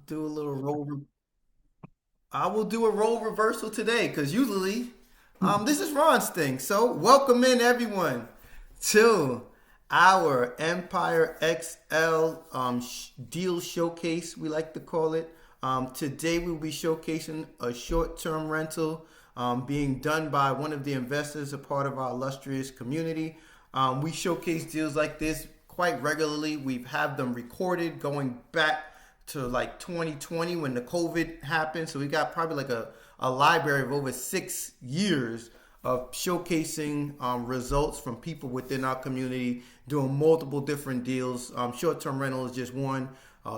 do a little I will do a role reversal today because usually, this is Ron's thing. So welcome in everyone to our Empire XL deal showcase. We like to call it. Today we'll be showcasing a short-term rental being done by one of the investors, a part of our illustrious community. We showcase deals like this quite regularly. We've had them recorded going back to like 2020 when the COVID happened. So we got probably like a library of over 6 years of showcasing results from people within our community doing multiple different deals. Short term rental is just one.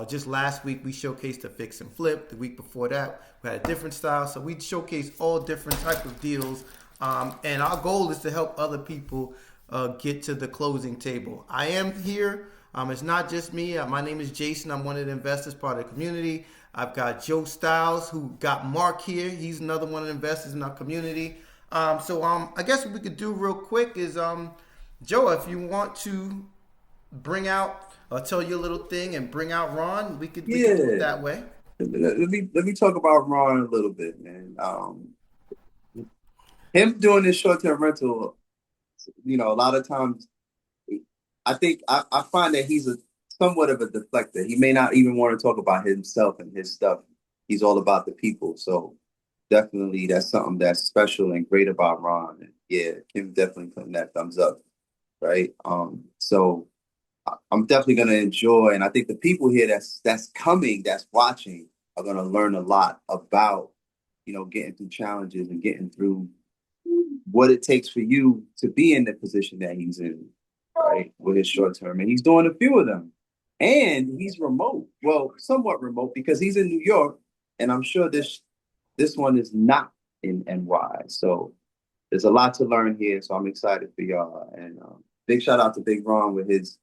Just last week we showcased a fix and flip. The week before that we had a different style. So we showcase all different type of deals. And our goal is to help other people get to the closing table. I am here. It's not just me. My name is Jason. I'm one of the investors, part of the community. I've got Joe Styles, who got Mark here. He's another one of the investors in our community. I guess what we could do real quick is, Joe, if you want to bring out or tell your little thing and bring out Ron, we could do it Yeah, that way. let me talk about Ron a little bit, man. Him doing this short-term rental, a lot of times I find that he's a somewhat of a deflector. He may not even want to talk about himself and his stuff. He's all about the people. So definitely that's something that's special and great about Ron. And yeah, Kim definitely putting that thumbs up, right? I'm definitely gonna enjoy, and I think the people here that's coming, that's watching, are gonna learn a lot about, getting through challenges and getting through what it takes for you to be in the position that he's in, right? With his short term. And he's doing a few of them. And he's remote. Well, somewhat remote because he's in New York, and I'm sure this one is not in NY. So there's a lot to learn here. So I'm excited for y'all. And big shout out to Big Ron with his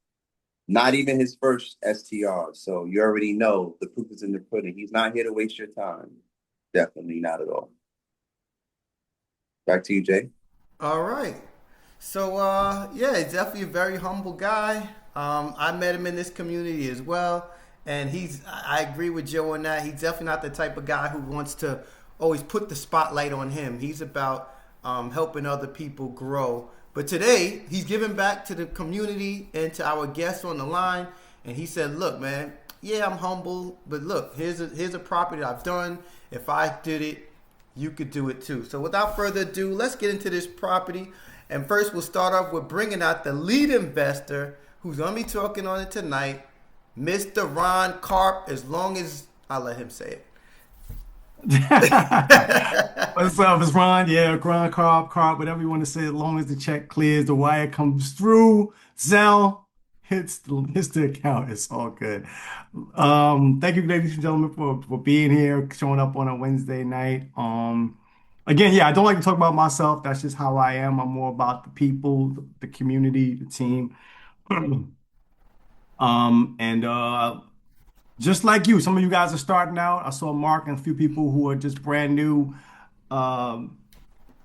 not even his first STR. So you already know the proof is in the pudding. He's not here to waste your time. Definitely not at all. Back to you, Jay. All right. Yeah, he's definitely a very humble guy. I met him in this community as well, and I agree with Joe on that. He's definitely not the type of guy who wants to always put the spotlight on him. He's about helping other people grow. But today, he's giving back to the community and to our guests on the line, and he said, "Look, man, yeah, I'm humble, but look, here's a property that I've done. If I did it, you could do it too." So without further ado, let's get into this property. And first, we'll start off with bringing out the lead investor who's going to be talking on it tonight, Mr. Ron Karp, as long as I let him say What's it. up? It's Ron. Yeah, Ron, Carb, whatever you want to say, as long as the check clears, the wire comes through, Zelle hits the account. It's all good. Thank you, ladies and gentlemen, for being here, showing up on a Wednesday night. Again, yeah, I don't like to talk about myself. That's just how I am. I'm more about the people, the community, the team. And just like you, some of you guys are starting out. I saw Mark and a few people who are just brand new. Um,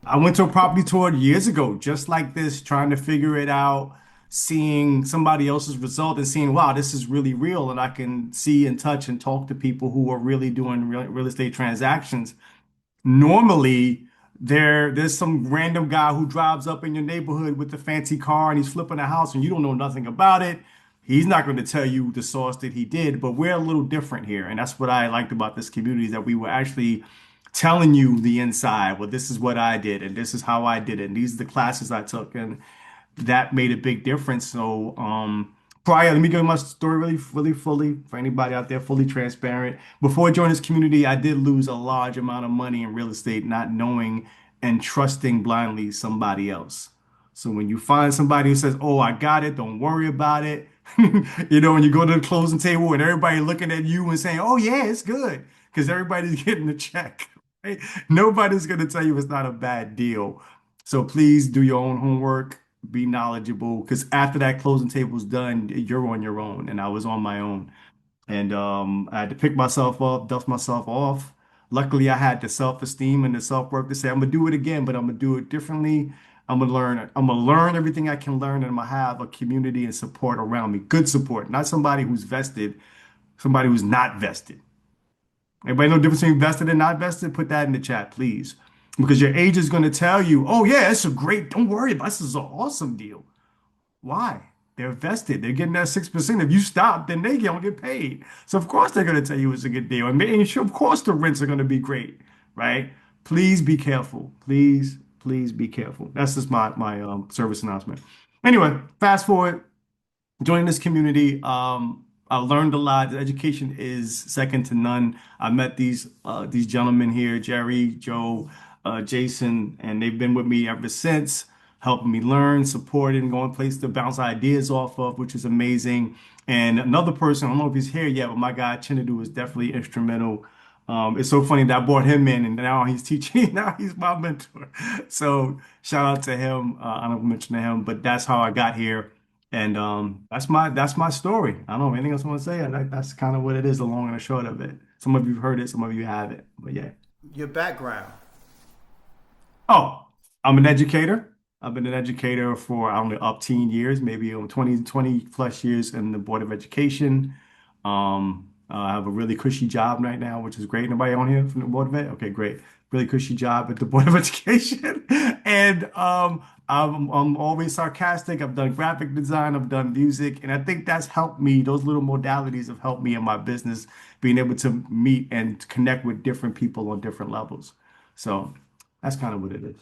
I went to a property tour years ago, just like this, trying to figure it out, seeing somebody else's result and seeing, wow, this is really real. And I can see and touch and talk to people who are really doing real estate transactions. Normally, there's some random guy who drives up in your neighborhood with the fancy car and he's flipping a house and you don't know nothing about it. He's not going to tell you the source that he did, but we're a little different here. And that's what I liked about this community is that we were actually telling you the inside. Well, this is what I did and this is how I did it. And these are the classes I took. And that made a big difference. So, prior, let me give my story really fully for anybody out there, fully transparent. Before I joined this community, I did lose a large amount of money in real estate, not knowing and trusting blindly somebody else. So when you find somebody who says, "Oh, I got it, don't worry about it," when you go to the closing table and everybody looking at you and saying, "Oh yeah, it's good," because everybody's getting a check, right? Nobody's gonna tell you it's not a bad deal. So please do your own homework, be knowledgeable, because after that closing table's done, you're on your own, and I was on my own. And I had to pick myself up, dust myself off. Luckily, I had the self-esteem and the self-worth to say, I'm gonna do it again, but I'm gonna do it differently. I'm gonna learn everything I can learn, and I'm gonna have a community and support around me. Good support, not somebody who's vested, somebody who's not vested. Everybody know the difference between invested and not invested? Put that in the chat, please. Because your agent is going to tell you, oh, yeah, it's a great, don't worry about this is an awesome deal. Why? They're vested. They're getting that 6%. If you stop, then they don't get paid. So of course they're going to tell you it's a good deal. And making sure, of course, the rents are going to be great, right? Please be careful. Please, please be careful. That's just my service announcement. Anyway, fast forward joining this community, I learned a lot. The education is second to none. I met these gentlemen here, Jerry, Joe, Jason, and they've been with me ever since, helping me learn, supporting, going places to bounce ideas off of, which is amazing. And another person, I don't know if he's here yet, but my guy Chinadu was definitely instrumental. It's so funny that I brought him in, and now he's teaching. Now he's my mentor. So shout out to him. I don't mention to him, but that's how I got here. And that's my story. I don't know anything else I want to say. That's kind of what it is, the long and the short of it. Some of you have heard it, some of you haven't. But yeah. Your background. Oh, I'm an educator. I've been an educator for I don't know up teen years, maybe 20 plus years in the Board of Education. I have a really cushy job right now, which is great. Nobody on here from the Board of Ed? Okay, great. Really cushy job at the Board of Education. And I'm always sarcastic. I've done graphic design, I've done music, and I think that's helped me. Those little modalities have helped me in my business, being able to meet and connect with different people on different levels. So that's kind of what it is.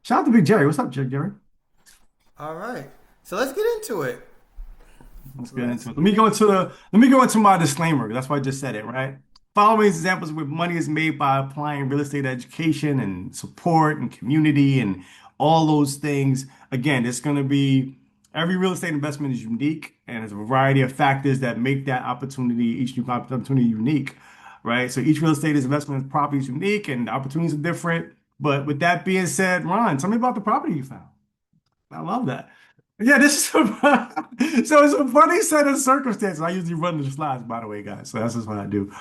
Shout out to Big Jerry. What's up, Jerry? All right. So let's get into it. Let's get Let's into it. get Let me go into my disclaimer. That's why I just said it, right? Following examples where money is made by applying real estate education and support and community and all those things. Again, it's going to be every real estate investment is unique, and there's a variety of factors that make that opportunity, each new opportunity unique, right? So each real estate investment property is unique and the opportunities are different. But with that being said, Ron, tell me about the property you found. I love that. Yeah, this is so it's a funny set of circumstances. I usually run the slides, by the way, guys. So that's just what I do.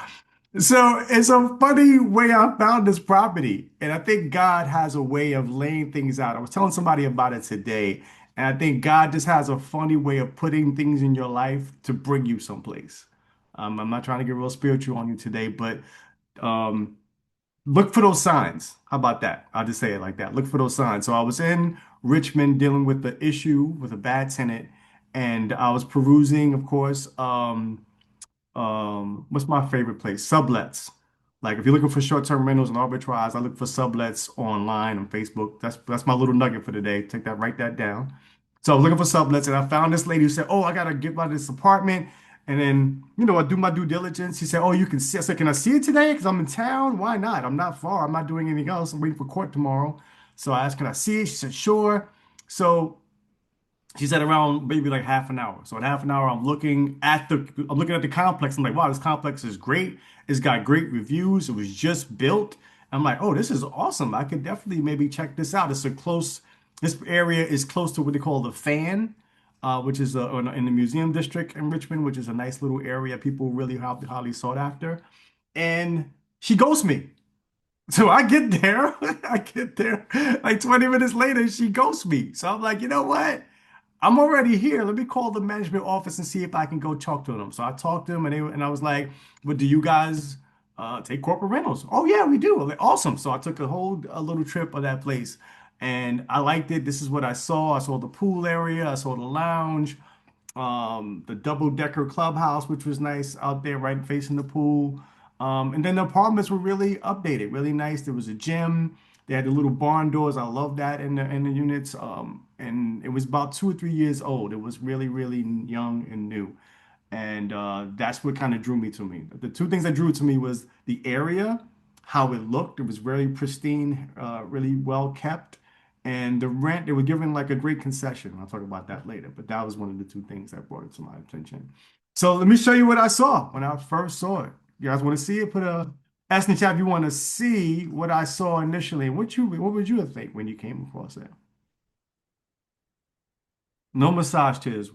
So it's a funny way I found this property, and I think God has a way of laying things out. I was telling somebody about it today, and I think God just has a funny way of putting things in your life to bring you someplace. I'm not trying to get real spiritual on you today, but um, look for those signs. How about that? I'll just say it like that. Look for those signs. So I was in Richmond dealing with the issue with a bad tenant, and I was perusing, of course, what's my favorite place? Sublets. Like if you're looking for short-term rentals and arbitrage, I look for sublets online on Facebook. That's my little nugget for today. Take that, write that down. So I was looking for sublets and I found this lady who said, "Oh, I gotta get out of this apartment." And then, I do my due diligence. He said, "Oh, you can see." I said, "Can I see it today? Because I'm in town. Why not? I'm not far. I'm not doing anything else. I'm waiting for court tomorrow." So I asked, "Can I see it?" She said, "Sure." So she said around maybe like half an hour. So in half an hour, I'm looking at the complex. I'm like, wow, this complex is great. It's got great reviews. It was just built. I'm like, oh, this is awesome. I could definitely maybe check this out. This area is close to what they call the Fan, which is in the museum district in Richmond, which is a nice little area. People really highly sought after. And she ghosts me. So I get there, I get there like 20 minutes later, she ghosts me. So I'm like, you know what? I'm already here. Let me call the management office and see if I can go talk to them. So I talked to them and I was like, "But do you guys take corporate rentals?" "Oh yeah, we do." I'm like, "Awesome." So I took a little trip of that place and I liked it. This is what I saw. I saw the pool area, I saw the lounge, the double decker clubhouse, which was nice out there, right facing the pool. And then the apartments were really updated, really nice. There was a gym. They had the little barn doors. I love that in the units. And it was about 2 or 3 years old. It was really, really young and new. And that's what kind of drew me to me. The two things that drew to me was the area, how it looked. It was very pristine, really well kept. And the rent, they were giving like a great concession. I'll talk about that later. But that was one of the two things that brought it to my attention. So let me show you what I saw when I first saw it. You guys want to see it? Ask in the chat if you want to see what I saw initially. What would you think when you came across it? No massage chairs,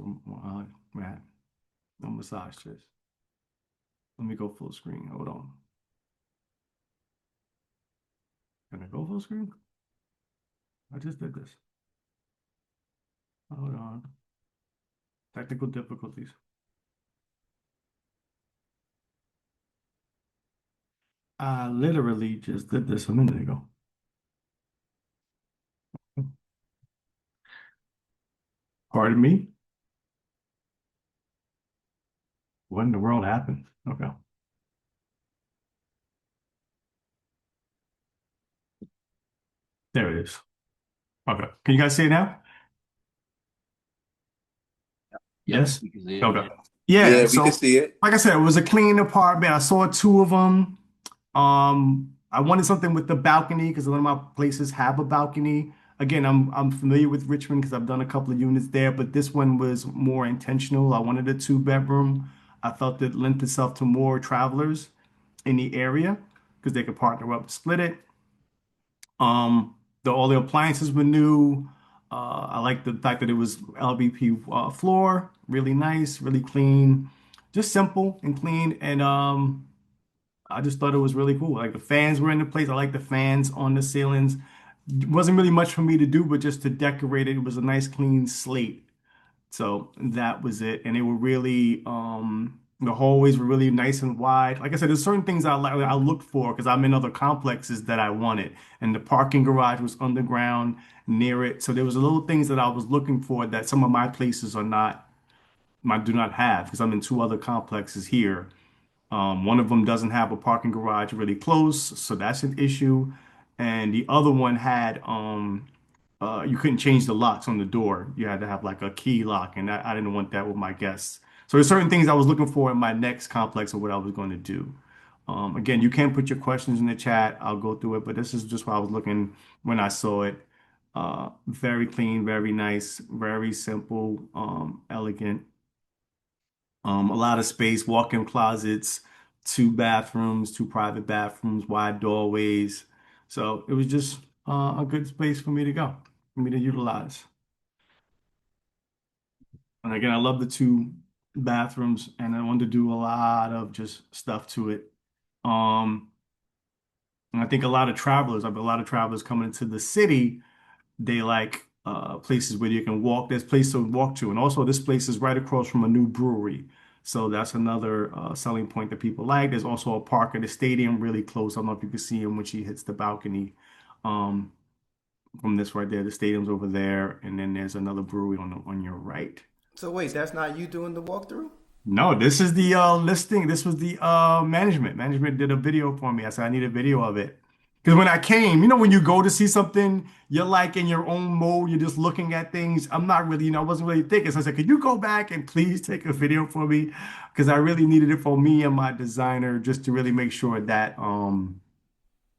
Matt. No massage chairs. Let me go full screen. Hold on. Can I go full screen? I just did this. Hold on. Technical difficulties. I literally just did this a minute ago. Pardon me? What in the world happened? Okay. There it is. Okay. Can you guys see it now? Yep, Yes. you can see it. Okay. Yeah. Yeah. Yeah, we can So, see it. like I said, it was a clean apartment. I saw two of them. I wanted something with the balcony because one of my places have a balcony. Again, I'm familiar with Richmond because I've done a couple of units there, but this one was more intentional. I wanted a two-bedroom. I felt it lent itself to more travelers in the area because they could partner up to split it. All the appliances were new. I like the fact that it was LVP floor, really nice, really clean, just simple and clean. And I just thought it was really cool. Like the fans were in the place. I like the fans on the ceilings. It wasn't really much for me to do, but just to decorate it. It was a nice clean slate. So that was it. And they were really, the hallways were really nice and wide. Like I said, there's certain things I looked for because I'm in other complexes that I wanted. And the parking garage was underground near it. So there was a little things that I was looking for that some of my places are not, my do not have because I'm in two other complexes here. One of them doesn't have a parking garage really close, so that's an issue. And the other one had you couldn't change the locks on the door. You had to have like a key lock, and I didn't want that with my guests. So there's certain things I was looking for in my next complex of what I was going to do. Again, you can put your questions in the chat. I'll go through it, but this is just what I was looking when I saw it. Very clean, very nice, very simple, elegant. A lot of space, walk-in closets, two bathrooms, two private bathrooms, wide doorways. So it was just a good space for me to go, for me to utilize. And again, I love the two bathrooms, and I wanted to do a lot of just stuff to it. Um, and I think I have a lot of travelers coming into the city. They like places where you can walk. There's place to walk to, and also this place is right across from a new brewery, so that's another selling point that people like. There's also a park at the stadium really close. I don't know if you can see him when she hits the balcony. Um, from this right there, the stadium's over there, and then there's another brewery on your right. So wait, that's not you doing the walkthrough? No, this is the listing. This was the management. Management did a video for me. I said I need a video of it. Because when I came, when you go to see something, you're like in your own mode, you're just looking at things. I'm not really, I wasn't really thinking. So I said, could you go back and please take a video for me? Because I really needed it for me and my designer just to really make sure that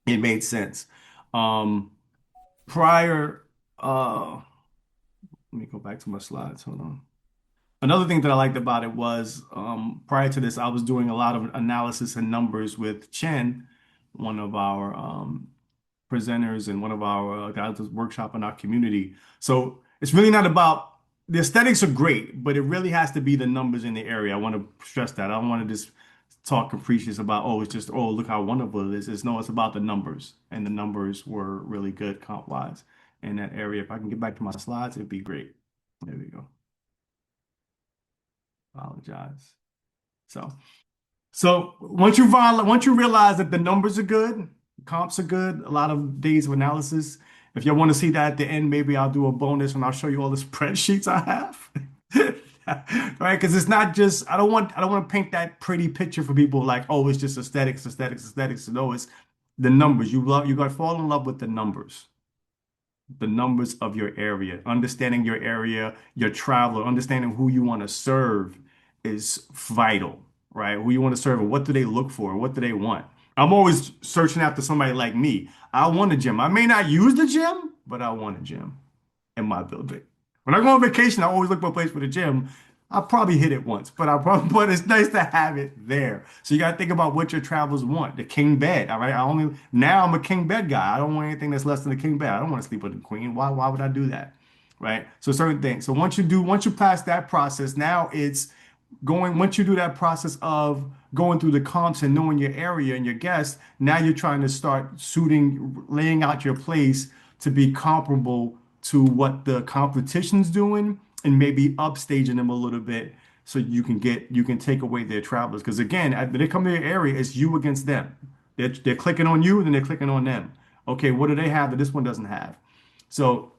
it made sense. Um prior let me go back to my slides. Hold on. Another thing that I liked about it was prior to this, I was doing a lot of analysis and numbers with Chen, one of our presenters and one of our guys that's workshop in our community. So it's really not about the aesthetics are great, but it really has to be the numbers in the area. I want to stress that. I don't want to just talk capricious about, oh, it's just, oh, look how wonderful it is. It's no, it's about the numbers. And the numbers were really good comp wise in that area. If I can get back to my slides, it'd be great. There we go. Apologize. So once you realize that the numbers are good, comps are good, a lot of days of analysis. If y'all want to see that at the end, maybe I'll do a bonus and I'll show you all the spreadsheets I have. Right? Because it's not just I don't want to paint that pretty picture for people like, oh, it's just aesthetics, aesthetics, aesthetics. No, it's the numbers. You got to fall in love with the numbers of your area, understanding your area, your traveler, understanding who you want to serve is vital, right? Who you want to serve and what do they look for? What do they want? I'm always searching after somebody like me. I want a gym. I may not use the gym, but I want a gym in my building. When I go on vacation, I always look for a place for the gym. I'll probably hit it once, but it's nice to have it there. So you got to think about what your travelers want. The king bed, all right? Now I'm a king bed guy. I don't want anything that's less than a king bed. I don't want to sleep with a queen. Why would I do that? Right? So certain things. So once you pass that process, now it's once you do that process of going through the comps and knowing your area and your guests, now you're trying to start laying out your place to be comparable to what the competition's doing and maybe upstaging them a little bit so you can take away their travelers. Because again, when they come to your area, it's you against them. They're clicking on you, then they're clicking on them. Okay, what do they have that this one doesn't have? So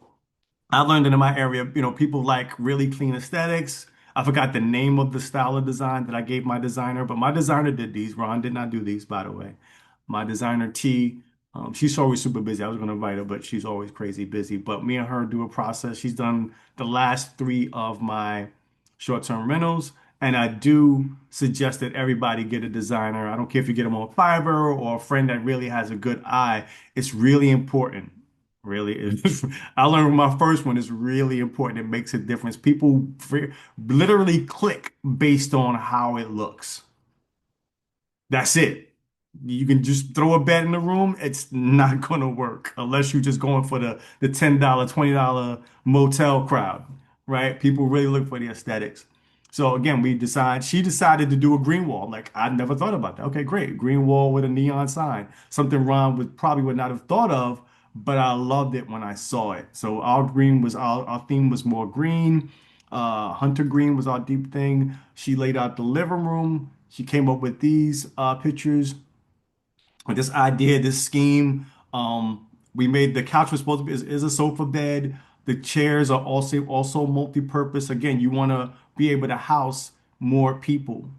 I learned that in my area, people like really clean aesthetics. I forgot the name of the style of design that I gave my designer, but my designer did these. Ron did not do these, by the way. My designer T, she's always super busy. I was going to invite her, but she's always crazy busy. But me and her do a process. She's done the last three of my short-term rentals, and I do suggest that everybody get a designer. I don't care if you get them on Fiverr or a friend that really has a good eye. It's really important. Really, I learned from my first one. It's really important. It makes a difference. People literally click based on how it looks. That's it. You can just throw a bed in the room. It's not gonna work unless you're just going for the $10, $20 motel crowd, right? People really look for the aesthetics. So again, she decided to do a green wall. Like I never thought about that. Okay, great. Green wall with a neon sign. Something Ron would not have thought of, but I loved it when I saw it. So our theme was more green. Hunter green was our deep thing. She laid out the living room. She came up with these pictures with this idea, this scheme. We made the couch was supposed to be is a sofa bed. The chairs are also multi-purpose. Again, you want to be able to house more people.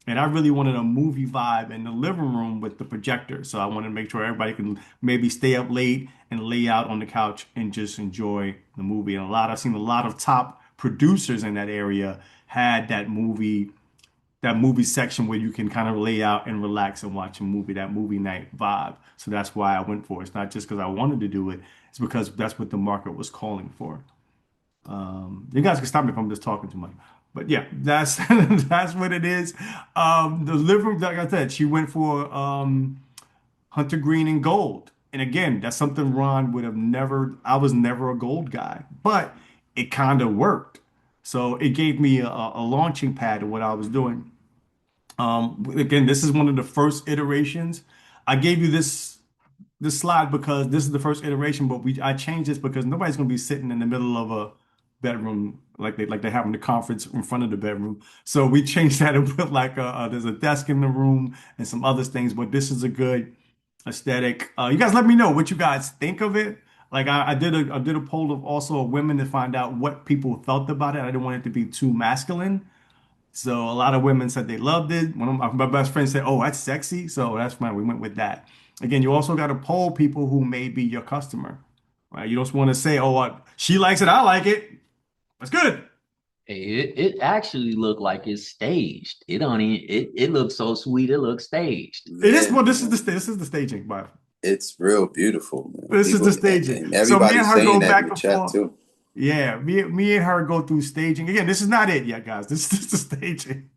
And I really wanted a movie vibe in the living room with the projector. So I wanted to make sure everybody can maybe stay up late and lay out on the couch and just enjoy the movie. And I've seen a lot of top producers in that area had that movie section where you can kind of lay out and relax and watch a movie, that movie night vibe. So that's why I went for it. It's not just because I wanted to do it, it's because that's what the market was calling for. You guys can stop me if I'm just talking too much. But yeah, that's that's what it is. The living, like I said, she went for hunter green and gold. And again, that's something Ron would have never, I was never a gold guy, but it kind of worked. So it gave me a launching pad of what I was doing. Again, this is one of the first iterations. I gave you this slide because this is the first iteration, but I changed this because nobody's gonna be sitting in the middle of a bedroom like they have in the conference in front of the bedroom. So we changed that and put like there's a desk in the room and some other things, but this is a good aesthetic. You guys let me know what you guys think of it. Like I did a poll of also women to find out what people felt about it. I didn't want it to be too masculine. So a lot of women said they loved it. One of my best friends said, "Oh, that's sexy." So that's fine. We went with that. Again, you also got to poll people who may be your customer, right? You don't want to say, "Oh, what she likes it, I like it." That's good. It actually looked like it's staged. It don't even it looks so sweet. It looks staged. It is. Yeah, Well, man. this is the staging, but It's real beautiful, man. this is the People staging. and So me and everybody's her saying go that in back the and chat forth. too. Yeah, me and her go through staging. Again, this is not it yet, guys. This is the staging.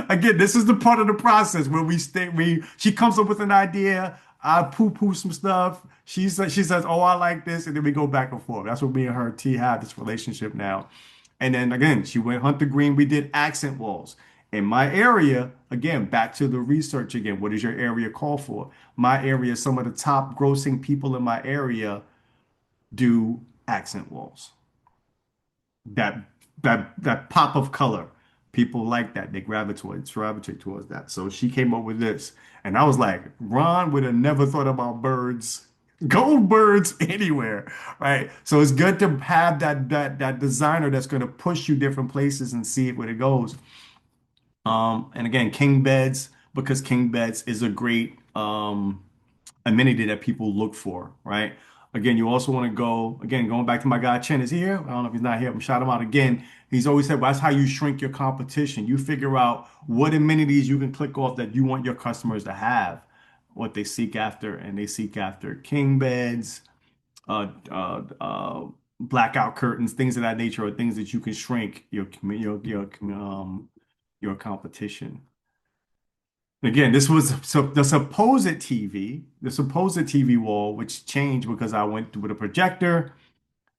Again, this is the part of the process where she comes up with an idea, I poo-poo some stuff. She says, "Oh, I like this," and then we go back and forth. That's what me and her T have this relationship now. And then again, she went hunter green. We did accent walls. In my area, again, back to the research again. What does your area call for? My area, some of the top grossing people in my area do accent walls. That that pop of color. People like that. They gravitate towards that. So she came up with this. And I was like, Ron would have never thought about birds, gold birds anywhere, right? So it's good to have that designer that's going to push you different places and see it where it goes. And again, king beds, because king beds is a great amenity that people look for, right? Again, you also want to go, again, going back to my guy Chen is here. I don't know if he's not here. I'm shout him out again. He's always said, well, that's how you shrink your competition. You figure out what amenities you can click off that you want your customers to have, what they seek after, and they seek after king beds, uh, uh, uh, blackout curtains, things of that nature, or things that you can shrink your competition. Again, this was the supposed TV wall, which changed because I went with a projector,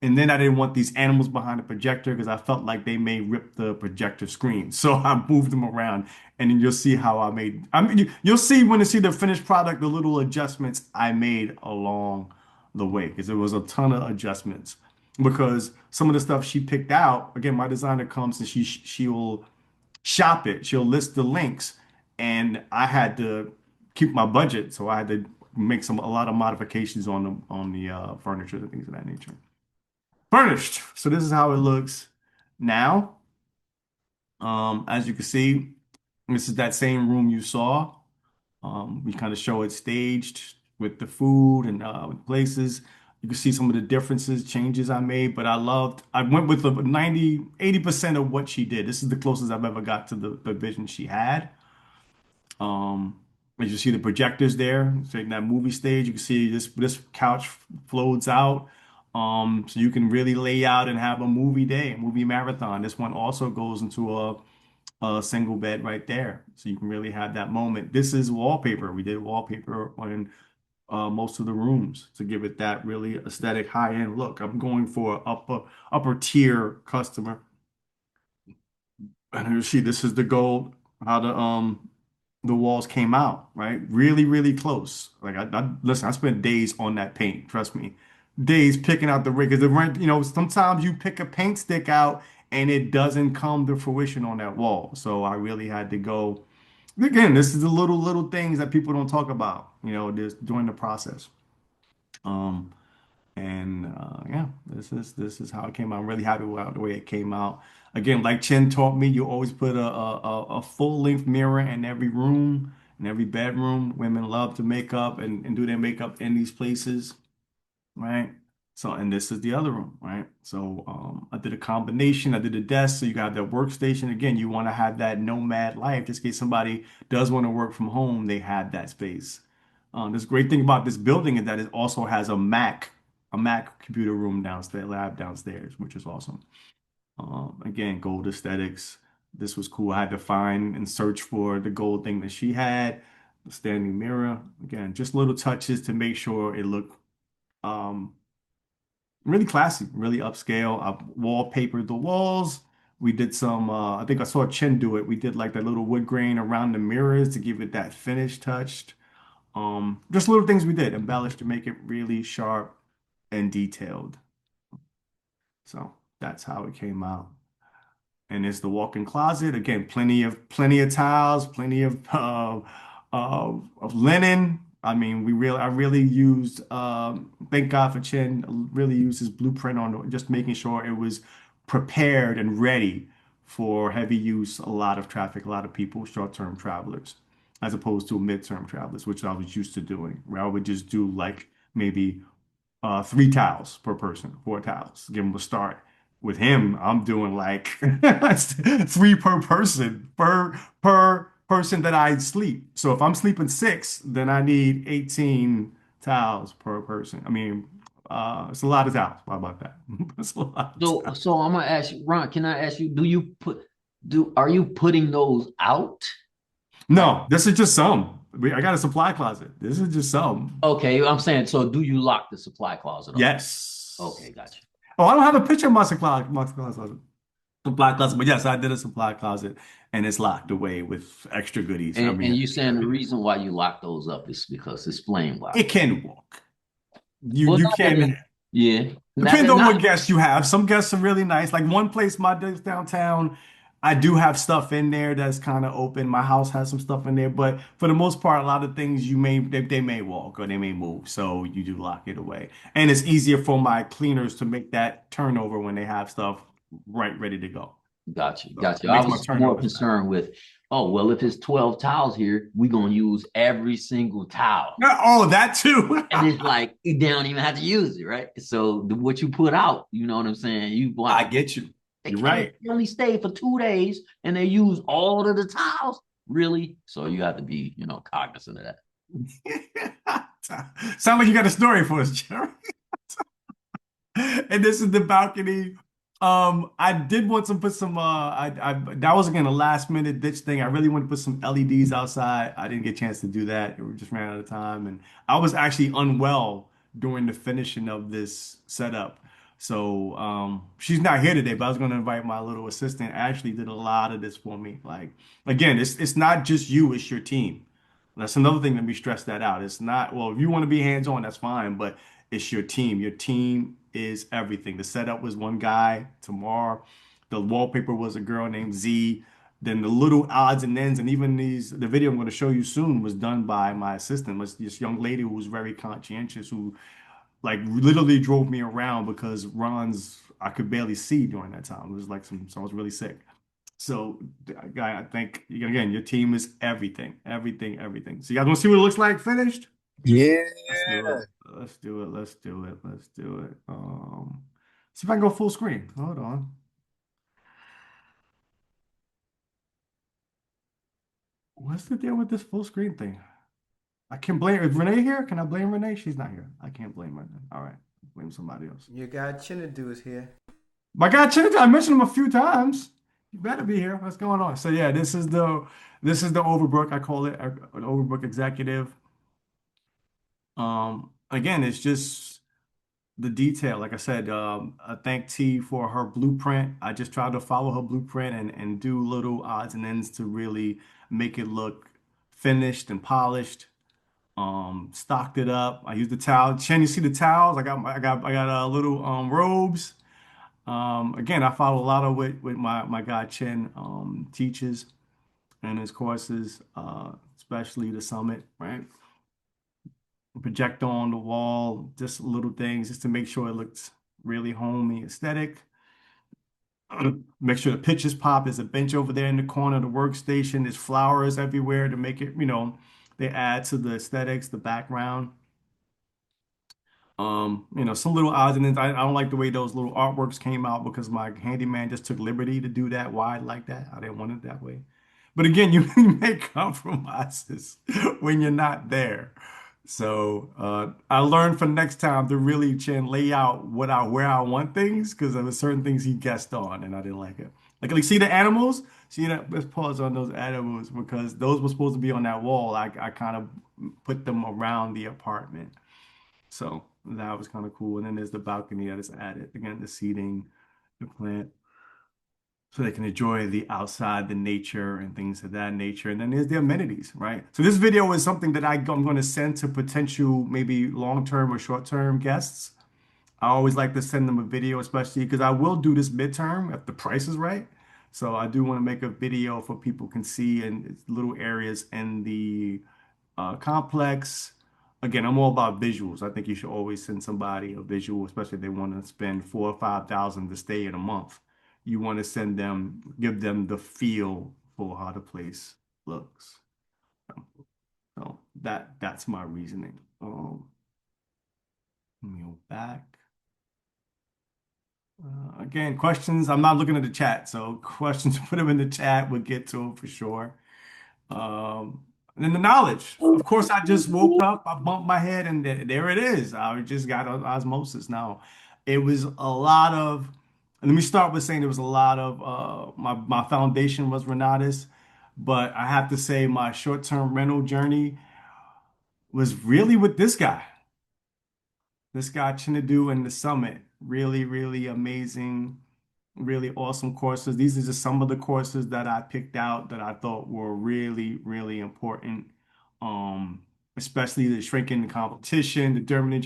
and then I didn't want these animals behind the projector because I felt like they may rip the projector screen. So I moved them around, and then you'll see how I made. I mean, you'll see when you see the finished product, the little adjustments I made along the way, because there was a ton of adjustments. Because some of the stuff she picked out, again, my designer comes and she will shop it. She'll list the links, and I had to keep my budget, so I had to make a lot of modifications on the furniture and things of that nature. Furnished. So this is how it looks now. As you can see, this is that same room you saw. We kind of show it staged with the food and with places. You can see some of the differences, changes I made, but I went with the 80% of what she did. This is the closest I've ever got to the vision she had. Um, as you see the projectors there, so in that movie stage, you can see this couch floats out. So you can really lay out and have a movie day, a movie marathon. This one also goes into a single bed right there. So you can really have that moment. This is wallpaper. We did wallpaper on most of the rooms to give it that really aesthetic high-end look. I'm going for upper tier customer. And you see, this is the gold, how the walls came out, right? Really, really close. Like listen, I spent days on that paint, trust me. Days picking out the rig. Because the rent, sometimes you pick a paint stick out and it doesn't come to fruition on that wall. So I really had to go. Again, this is the little things that people don't talk about, this during the process. Um, and yeah, this is how it came out. I'm really happy with the way it came out. Again, like Chin taught me, you always put a full length mirror in every room, in every bedroom. Women love to make up and do their makeup in these places, right? So, and this is the other room, right? So, I did a combination. I did a desk, so you got the workstation. Again, you want to have that nomad life, just in case somebody does want to work from home, they have that space. This great thing about this building is that it also has a Mac computer room downstairs, lab downstairs, which is awesome. Again, gold aesthetics. This was cool. I had to find and search for the gold thing that she had, the standing mirror. Again, just little touches to make sure it looked um, really classy, really upscale. I wallpapered the walls. We did some, I think I saw Chin do it. We did like that little wood grain around the mirrors to give it that finish touch. Just little things we did, embellished to make it really sharp and detailed. So that's how it came out. And it's the walk-in closet. Again, plenty of towels, plenty of linen. I mean, I really used thank God for Chin, really used his blueprint on just making sure it was prepared and ready for heavy use, a lot of traffic, a lot of people, short-term travelers, as opposed to midterm travelers, which I was used to doing, where I would just do like maybe 3 towels per person, 4 towels, give them a start. With him, I'm doing like 3 per person, per person that I sleep. So if I'm sleeping 6, then I need 18 towels per person. I mean, it's a lot of towels. How about that? It's a lot of So, towels. so I'm gonna ask you, Ron, can I ask you, are you putting those out? Like, No, this is just some. I got a supply closet. This is just some. okay, I'm saying, so do you lock the supply closet up? Yes. Okay, gotcha. Oh, I don't have a picture of my supply closet, but yes, I did a supply closet, and it's locked away with extra goodies. I And mean, you saying the reason why you lock those up is because it's flame locked. it can walk. You Well, you not that can it, yeah, not depend that on what not guests you have. Some guests are really nice. Like one place, my place downtown, I do have stuff in there that's kind of open. My house has some stuff in there, but for the most part, a lot of things they may walk or they may move, so you do lock it away. And it's easier for my cleaners to make that turnover when they have stuff right ready to go. Gotcha, So gotcha. it I makes my was more turnovers faster. concerned with, oh, well, if it's 12 towels here, we're gonna use every single towel. Oh, that too. And it's like they don't even have to use it, right? So what you put out, you know what I'm saying? You I want get you. they You're can't right. only stay for 2 days and they use all of the towels, really. So you have to be, cognizant of that. Sound like you got a story for us, Jerry. And this is the balcony. I did want to put some I that was again a last minute ditch thing. I really wanted to put some LEDs outside. I didn't get a chance to do that. It just ran out of time. And I was actually unwell during the finishing of this setup. So she's not here today, but I was gonna invite my little assistant. Ashley did a lot of this for me. Like again, it's not just you, it's your team. That's another thing that we stress that out. It's not, well, if you want to be hands-on, that's fine, but it's your team. Your team is everything. The setup was one guy, Tamar. The wallpaper was a girl named Z. Then the little odds and ends, and even the video I'm going to show you soon was done by my assistant, was this young lady who was very conscientious, who like literally drove me around because Ron's I could barely see during that time. It was like so I was really sick. So, guy, I think again, your team is everything, everything, everything. So, you guys want to see what it looks like finished? Yeah. Let's do it. Let's do it. Let's do it. Let's do it. See if I can go full screen. Hold on. What's the deal with this full screen thing? I can blame. Is Renee here? Can I blame Renee? She's not here. I can't blame her. All right, blame somebody else. Your guy Chinadu is here. My God, Chinita, I mentioned him a few times. You better be here. What's going on? So yeah, this is the Overbrook. I call it an Overbrook executive. Again, it's just the detail. Like I said, I thank T for her blueprint. I just tried to follow her blueprint and do little odds and ends to really make it look finished and polished. Stocked it up. I used the towel. Chen, you see the towels? I got little robes. Again, I follow a lot of what my guy Chen teaches in his courses, especially the summit, right? Projector on the wall, just little things just to make sure it looks really homey, aesthetic. Make sure the pictures pop. There's a bench over there in the corner of the workstation. There's flowers everywhere to make it, they add to the aesthetics, the background. Some little odds and ends. I don't like the way those little artworks came out because my handyman just took liberty to do that wide like that. I didn't want it that way. But again, you make compromises when you're not there. So I learned for next time to really lay out where I want things because there were certain things he guessed on and I didn't like it. Like see the animals? See that? Let's pause on those animals because those were supposed to be on that wall. I kind of put them around the apartment. So that was kind of cool. And then there's the balcony that is added. Again, the seating, the plant, so they can enjoy the outside, the nature, and things of that nature. And then there's the amenities, right? So this video is something that I'm going to send to potential maybe long-term or short-term guests. I always like to send them a video, especially because I will do this midterm if the price is right. So I do want to make a video for people can see in little areas in the complex. Again, I'm all about visuals. I think you should always send somebody a visual, especially if they want to spend 4 or 5 thousand to stay in a month. You want to give them the feel for how the place looks. So that's my reasoning. Let me go back. Again, questions. I'm not looking at the chat, so questions, put them in the chat. We'll get to them for sure. And then the knowledge. Of course, I just woke up, I bumped my head, and there it is. I just got osmosis now. It was a lot of, and let me start with saying there was a lot of, my foundation was Renatus, but I have to say my short-term rental journey was really with this guy Chinadu and the Summit. Really, really amazing, really awesome courses. These are just some of the courses that I picked out that I thought were really, really important. Especially the shrinking the competition, determining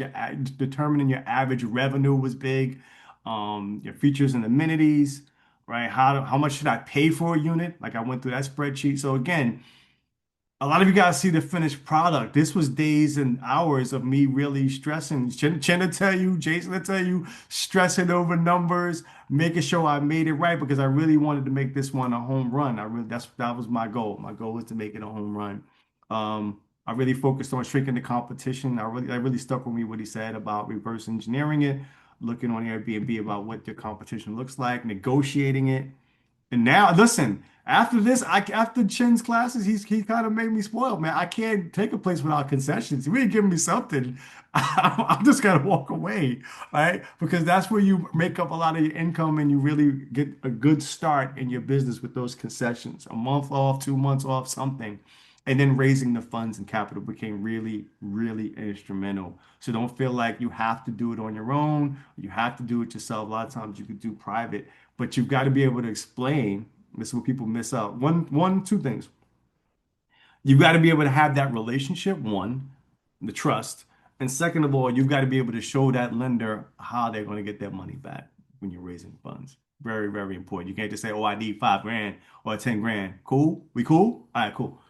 your average revenue was big. Your features and amenities, right? How much should I pay for a unit? Like I went through that spreadsheet. So again, a lot of you guys see the finished product. This was days and hours of me really stressing. Chen to tell you, Jason to tell you, stressing over numbers, making sure I made it right because I really wanted to make this one a home run. That was my goal. My goal was to make it a home run. I really focused on shrinking the competition. I really stuck with me what he said about reverse engineering it, looking on Airbnb about what the competition looks like, negotiating it. And now, listen, after this, after Chin's classes, he kind of made me spoiled, man. I can't take a place without concessions. If you ain't giving me something, I'm just gonna walk away, right? Because that's where you make up a lot of your income and you really get a good start in your business with those concessions. A month off, 2 months off, something. And then raising the funds and capital became really, really instrumental. So don't feel like you have to do it on your own. You have to do it yourself. A lot of times you could do private, but you've got to be able to explain. This is what people miss out. Two things. You've got to be able to have that relationship, one, the trust. And second of all, you've got to be able to show that lender how they're going to get their money back when you're raising funds. Very, very important. You can't just say, "Oh, I need 5 grand or 10 grand." Cool? We cool? All right, cool.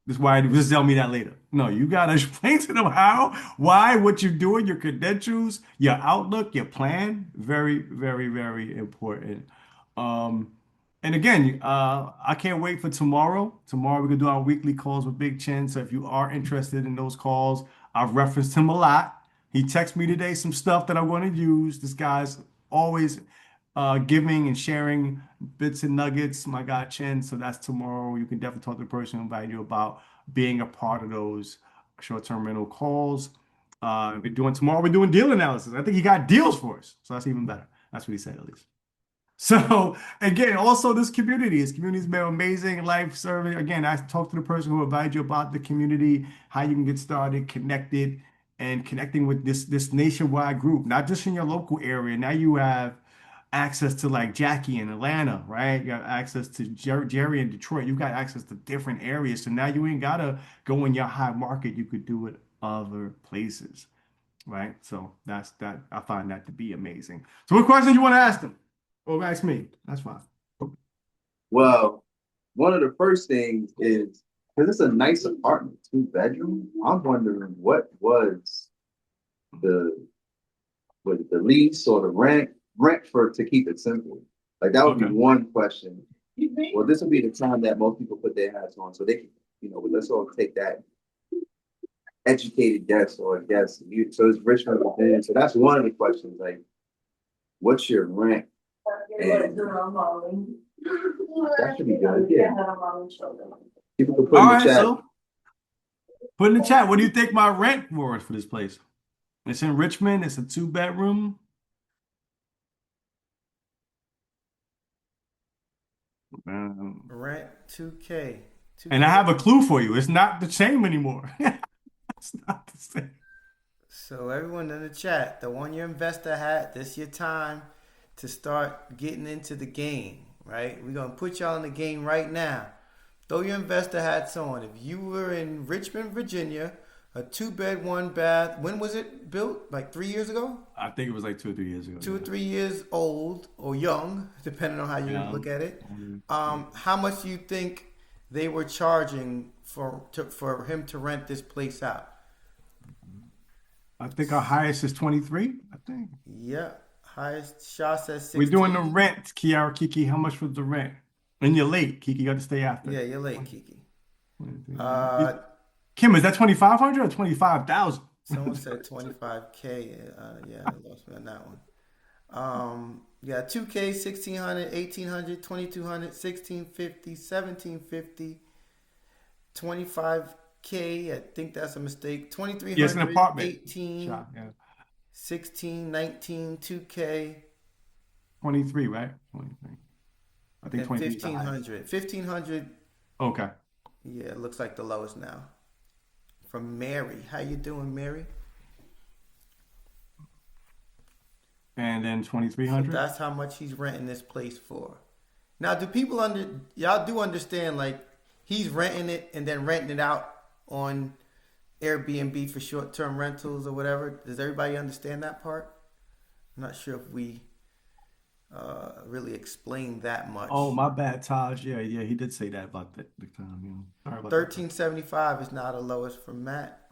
This is why just tell me that later. No, you gotta explain to them how, why, what you're doing, your credentials, your outlook, your plan. Very, very, very important. Um, and again, I can't wait for tomorrow. Tomorrow we can do our weekly calls with Big Chin. So if you are interested in those calls, I've referenced him a lot. He texted me today some stuff that I'm going to use. This guy's always giving and sharing bits and nuggets, my guy Chin. So that's tomorrow. You can definitely talk to the person who invited you about being a part of those short-term rental calls. We're doing tomorrow. We're doing deal analysis. I think he got deals for us, so that's even better. That's what he said, at least. So again, also this community's been amazing, life serving. Again, I talked to the person who invited you about the community, how you can get started, connected, and connecting with this nationwide group, not just in your local area. Now you have access to like Jackie in Atlanta, right? You have access to Jerry in Detroit. You got access to different areas. So now you ain't gotta go in your high market. You could do it other places, right? So that's that. I find that to be amazing. So what question you want to ask them? Or ask me? That's fine. Well, one of the first things is because it's a nice apartment, 2 bedroom. I'm wondering what the the lease or the rent for to keep it simple. Like that would be Okay. one question. Well, this would be the time that most people put their hats on, so they can, let's all take that educated guess or guess. So it's Richmond, Virginia. So that's one of the questions. Like, what's your rent? And that should be good. Yeah. People can put All in the right. chat. So put in the chat. What do you think my rent was for this place? It's in Richmond. It's a 2 bedroom. Rent 2K. And I have a clue for you. It's not the same anymore. It's not the same. So everyone in the chat, the one your investor hat, this your time to start getting into the game, right? We're gonna put y'all in the game right now. Throw your investor hats on. If you were in Richmond, Virginia, a 2-bed, 1 bath, when was it built? Like 3 years ago? I think it was like 2 or 3 years ago. 2 or 3 years old or young, depending on how you Yeah. look at it. Yeah. How much do you think they were charging for him to rent this place out? I think our highest is 23. I think. Yeah, highest Shaw says 16. We're doing the rent, Kiara Kiki. How much was the rent? And you're late, Kiki. You got to stay after. Yeah, you're late, Kiki. 23. Kim, is that 2,500 or 25,000? Someone said 25K. Yeah, I lost me on that one. Yeah, 2K, 1,600, 1,800, 2,200, 1,650, 1,750, 25K. I think that's a mistake. 2,300, Yes, an apartment. 18, Shop, yeah. 16, 19, 2K, 23, right? 23. I think and 23 is the highest. 1,500. 1,500, Okay. yeah, it looks like the lowest now. From Mary. How you doing, Mary? And then So 2,300. that's how much he's renting this place for. Now, do people y'all do understand, like, he's renting it and then renting it out on Airbnb for short-term rentals or whatever? Does everybody understand that part? I'm not sure if we really explained that much. Oh, my bad, Taj. Yeah, he did say that about the time. Sorry about that. 1375 is now the lowest for Matt.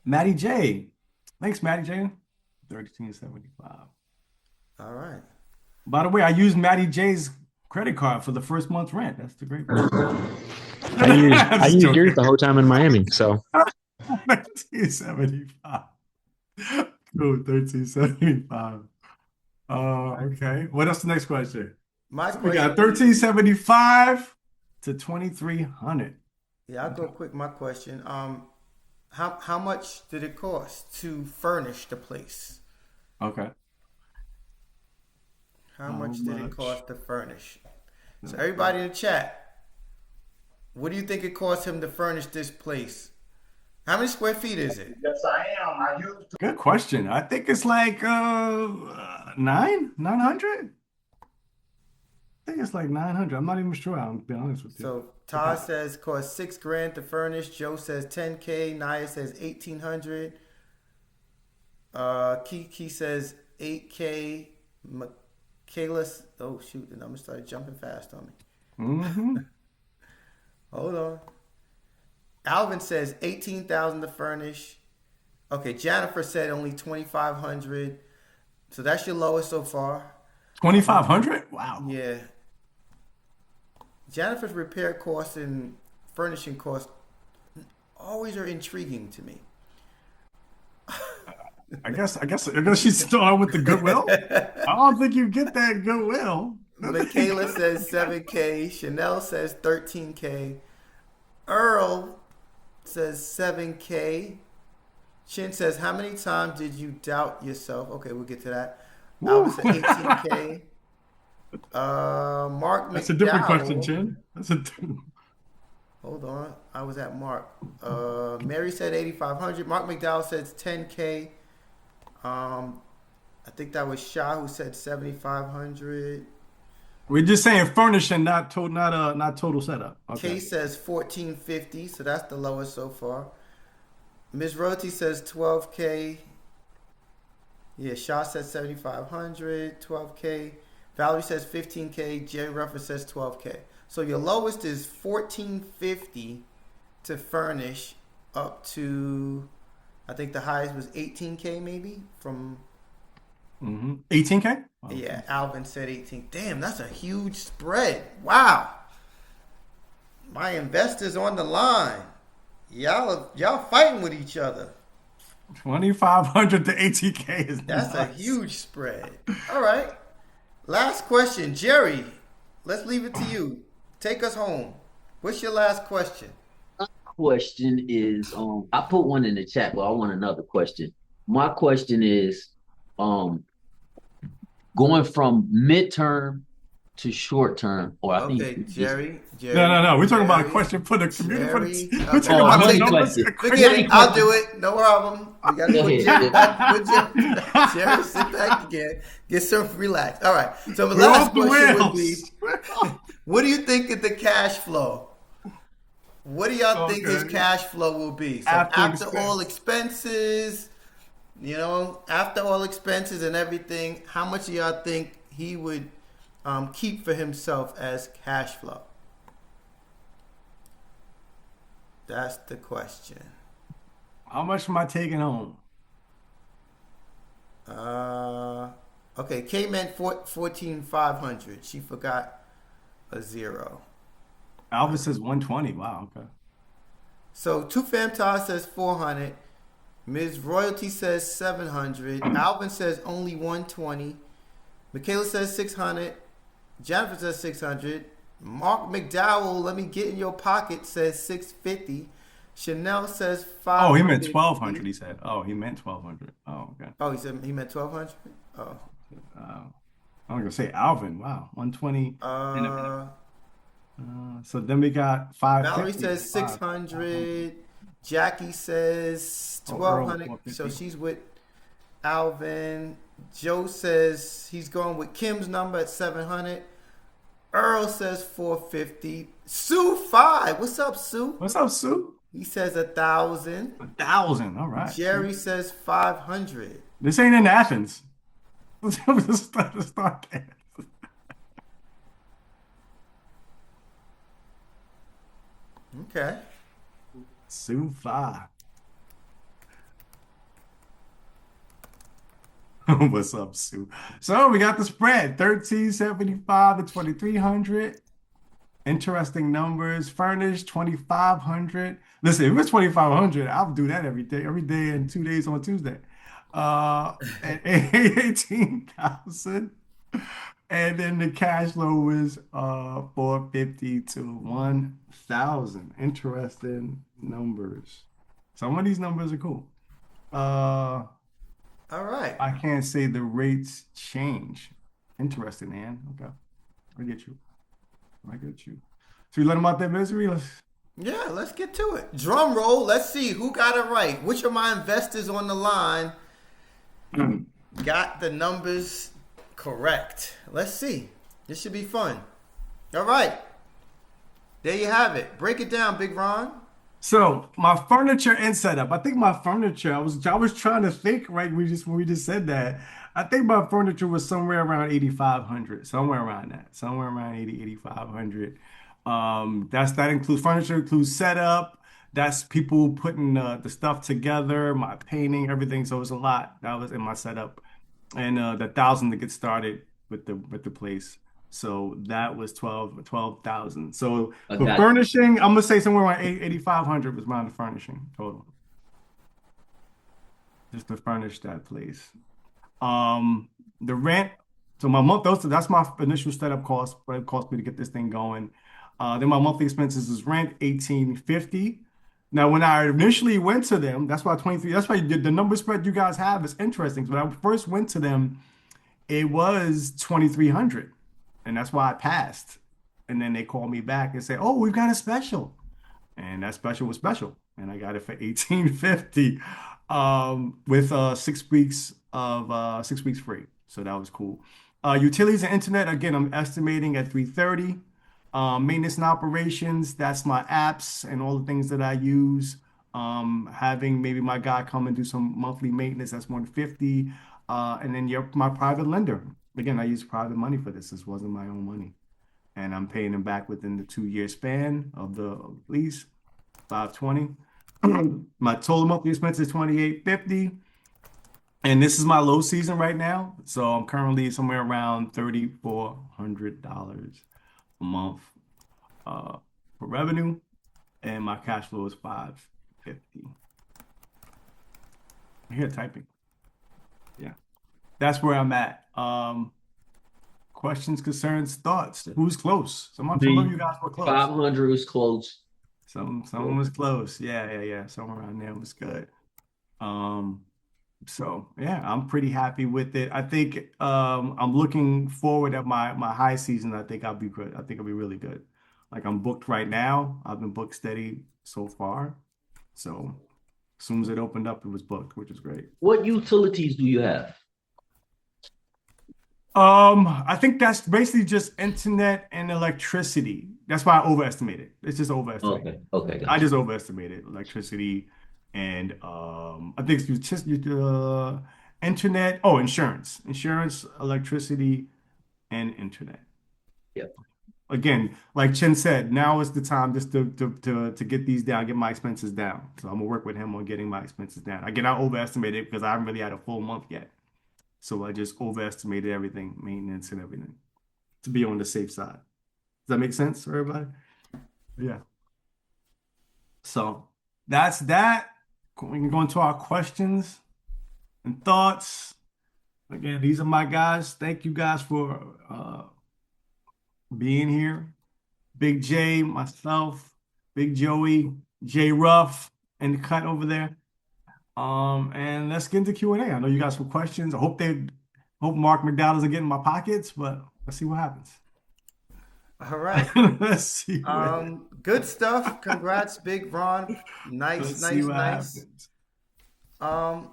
Matty J. Thanks, Matty J. 1375. All right. By the way, I used Matty J's credit card for the first month's rent. That's the great part. I used yours the whole time in Miami. So 1375. Cool, 1375. Okay. What else? The next question. My We got question. 1375 to 2,300. Yeah, I'll go quick. My question. How much did it cost to furnish the place? Okay. How How much did it much? cost to furnish? So everybody in the chat, what do you think it cost him to furnish this place? How many square feet is it? Good question. I think it's like 900. I think it's like 900. I'm not even sure. I'll be honest with you. So Todd says cost $6,000 to furnish. Joe says 10K. Naya says 1,800. Kiki says 8K. Michaela, oh shoot, the number started jumping fast on me. Mm-hmm. Hold on. Alvin says 18,000 to furnish. Okay, Jennifer said only 2,500. So that's your lowest so far. 2,500? Wow. Yeah. Jennifer's repair costs and furnishing costs always are intriguing to me. I guess she's still on with the goodwill. I don't think you get that goodwill. Michaela says 7K. Chanel says 13K. Earl says 7K. Chin says, how many times did you doubt yourself? Okay, we'll get to that. Alvin said 18K. Mark That's a different question, McDowell. Chin. Hold on. I was at Mark. Mary said 8,500. Mark McDowell says 10K. I think that was Shah who said 7,500. We're just saying furnishing, not total setup. Okay. Kay says 1,450, so that's the lowest so far. Ms. Roti says 12K. Yeah, Shah says 7,500, 12K. Valerie says 15K. Jerry Ruffer says 12K. So your lowest is 1,450 to furnish up to, I think the highest was 18K maybe from. 18K? Oh, Yeah, Alvin said 18. Damn, that's a huge spread. Wow. My investors on the line. Y'all fighting with each other. 2,500 to 18K is That's a nuts. huge spread. All right. Last question. Jerry, let's leave it to you. Take us home. What's your last question? Question is, I put one in the chat, but I want another question. My question is, going from midterm to short term, or I think Okay, you just Jerry. No. We're talking about a Jerry, question for the community. Jerry. We're talking Okay, about I'll the take numbers. question. Forget Money it. I'll question. do it. No problem. We got to Go put ahead. Jerry back. Jerry, sit back again. Get some relax. All right. So the We're last off the question would be, rails. what do you think of the cash flow? What do y'all think his Okay. cash flow will be? So After after all expenses, after all expenses and everything, how much do y'all think he would keep for himself as cash flow? That's the question. How much am I taking home? Okay, K meant 14,500. She forgot a zero. Alvin says 120. Wow. Okay. So Two Fantas says 400. Ms. Royalty says 700. Alvin says only 120. Michaela says 600. Jennifer says 600. Mark McDowell, let me get in your pocket, says 650. Chanel says 500. Oh, he meant 1,200. He said. Oh, he meant 1,200. Oh, okay. Oh, he meant 1,200. Oh. I'm gonna say Alvin. Wow, 120. So then we got Valerie 550. says 600. Jackie says Oh, Earl, 1,200. 450. So she's with Alvin. Joe says he's going with Kim's number at 700. Earl says 450. Sue 5. What's up, Sue? What's up, Sue? He says 1,000. 1,000. All right. Jerry says 500. This ain't in Athens. Let's start there. Okay. Sue 5. What's up, Sue? So we got the spread 1375 to 2,300. Interesting numbers. Furnished 2,500. Listen, if it was 2,500, I'll do that every day and 2 days on Tuesday. At 18,000. And then the cash flow was 450 to 1,000. Interesting numbers. Some of these numbers are cool. All right. I can't say the rates change. Interesting, Ann. Okay. I get you. So you let them out their misery? Yeah, let's get to it. Drum roll. Let's see who got it right. Which of my investors on the line got the numbers correct? Let's see. This should be fun. All right. There you have it. Break it down, Big Ron. So my furniture and setup. I think my furniture. I was trying to think right. When we just said that. I think my furniture was somewhere around 8,500, somewhere around that, somewhere around 8,500. That includes furniture, includes setup. That's people putting the stuff together, my painting, everything. So it was a lot. That was in my setup, and the thousand to get started with the place. So that was 12,000. So I for got furnishing, I'm gonna say somewhere around 8,500 was my furnishing total, just to furnish that place. Um, the rent, so my month, that's my initial setup cost, what it cost me to get this thing going. Then my monthly expenses is rent, 1,850. Now, when I initially went to them, that's why 23, that's why the number spread you guys have is interesting. When I first went to them, it was 2,300. And that's why I passed. And then they called me back and say, "Oh, we've got a special." And that special was special, and I got it for 1850 with 6 weeks of 6 weeks free. So that was cool. Utilities and internet, again, I'm estimating at 330. Maintenance and operations, that's my apps and all the things that I use. Having maybe my guy come and do some monthly maintenance, that's 150. And then my private lender. Again, I use private money for this. This wasn't my own money, and I'm paying them back within the 2 year span of the lease, 520. My total monthly expense is 2,850, and this is my low season right now, so I'm currently somewhere around $3,400 a month uh, for revenue, and my cash flow is 550. I'm here typing. Yeah, that's where I'm at. Questions, concerns, thoughts. Who's close? Some of me. you guys were close. 500 is close. Someone was close. Yeah. Somewhere around there was good. Um, so yeah, I'm pretty happy with it. I think I'm looking forward at my high season. I think I'll be good. I think I'll be really good. Like I'm booked right now. I've been booked steady so far. So as soon as it opened up, it was booked, which is great. What utilities do you have? I think that's basically just internet and electricity. That's why I overestimated. It's just overestimated. Okay, I gotcha. just overestimated electricity and I think it's just internet. Oh, insurance, electricity, and internet. Yep. Again, like Chin said, now is the time just to get these down, get my expenses down. So I'm gonna work with him on getting my expenses down. Again, I overestimated because I haven't really had a full month yet. So I just overestimated everything, maintenance and everything, to be on the safe side. Does that make sense for everybody? Yeah. So that's that. We can go into our questions and thoughts. Again, these are my guys. Thank you guys for being here. Big J, myself, Big Joey, J Ruff, and the cut over there. And let's get into Q&A. I know you guys have questions. Hope Mark McDowell's are getting my pockets, but let's see what happens. All right. Let's see what Good stuff. Congrats, Big Ron. let's Nice, see nice, what nice. happens.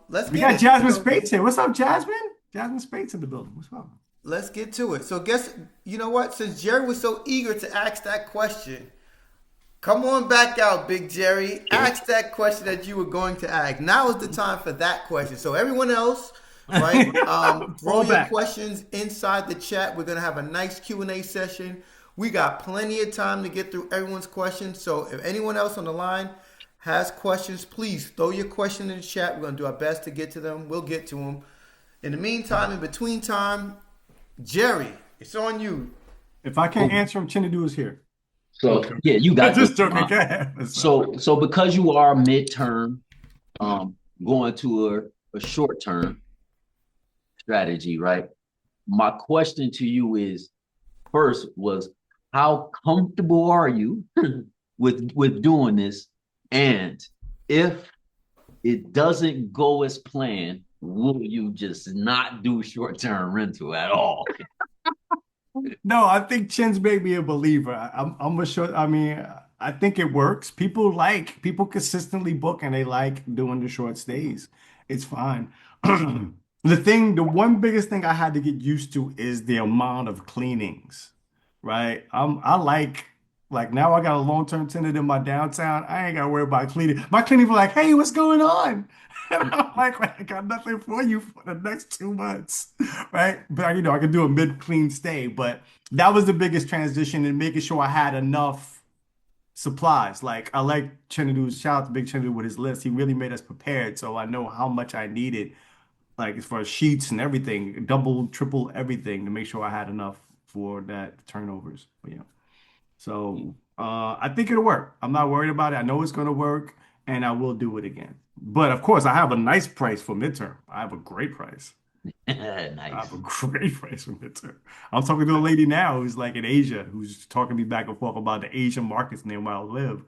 Let's We get got it. Jasmine So Spates here. What's up, Jasmine? Jasmine Spates in the building. What's up? let's get to it. So guess you know what? Since Jerry was so eager to ask that question, come on back out, Big Jerry. Ask that question that you were going to ask. Now is the time for that question. So everyone else, right? Throw Fall your back. questions inside the chat. We're gonna have a nice Q&A session. We got plenty of time to get through everyone's questions. So if anyone else on the line has questions, please throw your question in the chat. We're gonna do our best to get to them. We'll get to them. In the meantime, in between time, Jerry, it's on you. If I can't answer him, Chinadu is here. So yeah, you got this. Just joking. Go ahead. So because you are midterm, going to a short term strategy, right? My question to you is first was how comfortable are you with doing this? And if it doesn't go as planned, will you just not do short-term rental at all? No, I think Chin's made me a believer. I'm a sure. I mean, I think it works. People consistently book and they like doing the short stays. It's fine. The one biggest thing I had to get used to is the amount of cleanings, right? I like Like now I got a long-term tenant in my downtown. I ain't gotta worry about cleaning. My cleaning be like, hey, what's going on? And I'm like, "Well, I got nothing for you for the next 2 months. Right? But I can do a mid-clean stay. But that was the biggest transition in making sure I had enough supplies. Like I like Chinedu's shout out to Big Chinedu with his list. He really made us prepared. So I know how much I needed, like as far as sheets and everything, double, triple everything to make sure I had enough for that turnovers. But yeah. So I think it'll work. I'm not worried about it. I know it's going to work, and I will do it again. But of course, I have a nice price for midterm. I have a great price. I have a Nice. great price for midterm. I'm talking to a lady now who's like in Asia, who's talking to me back and forth about the Asian markets near where I live,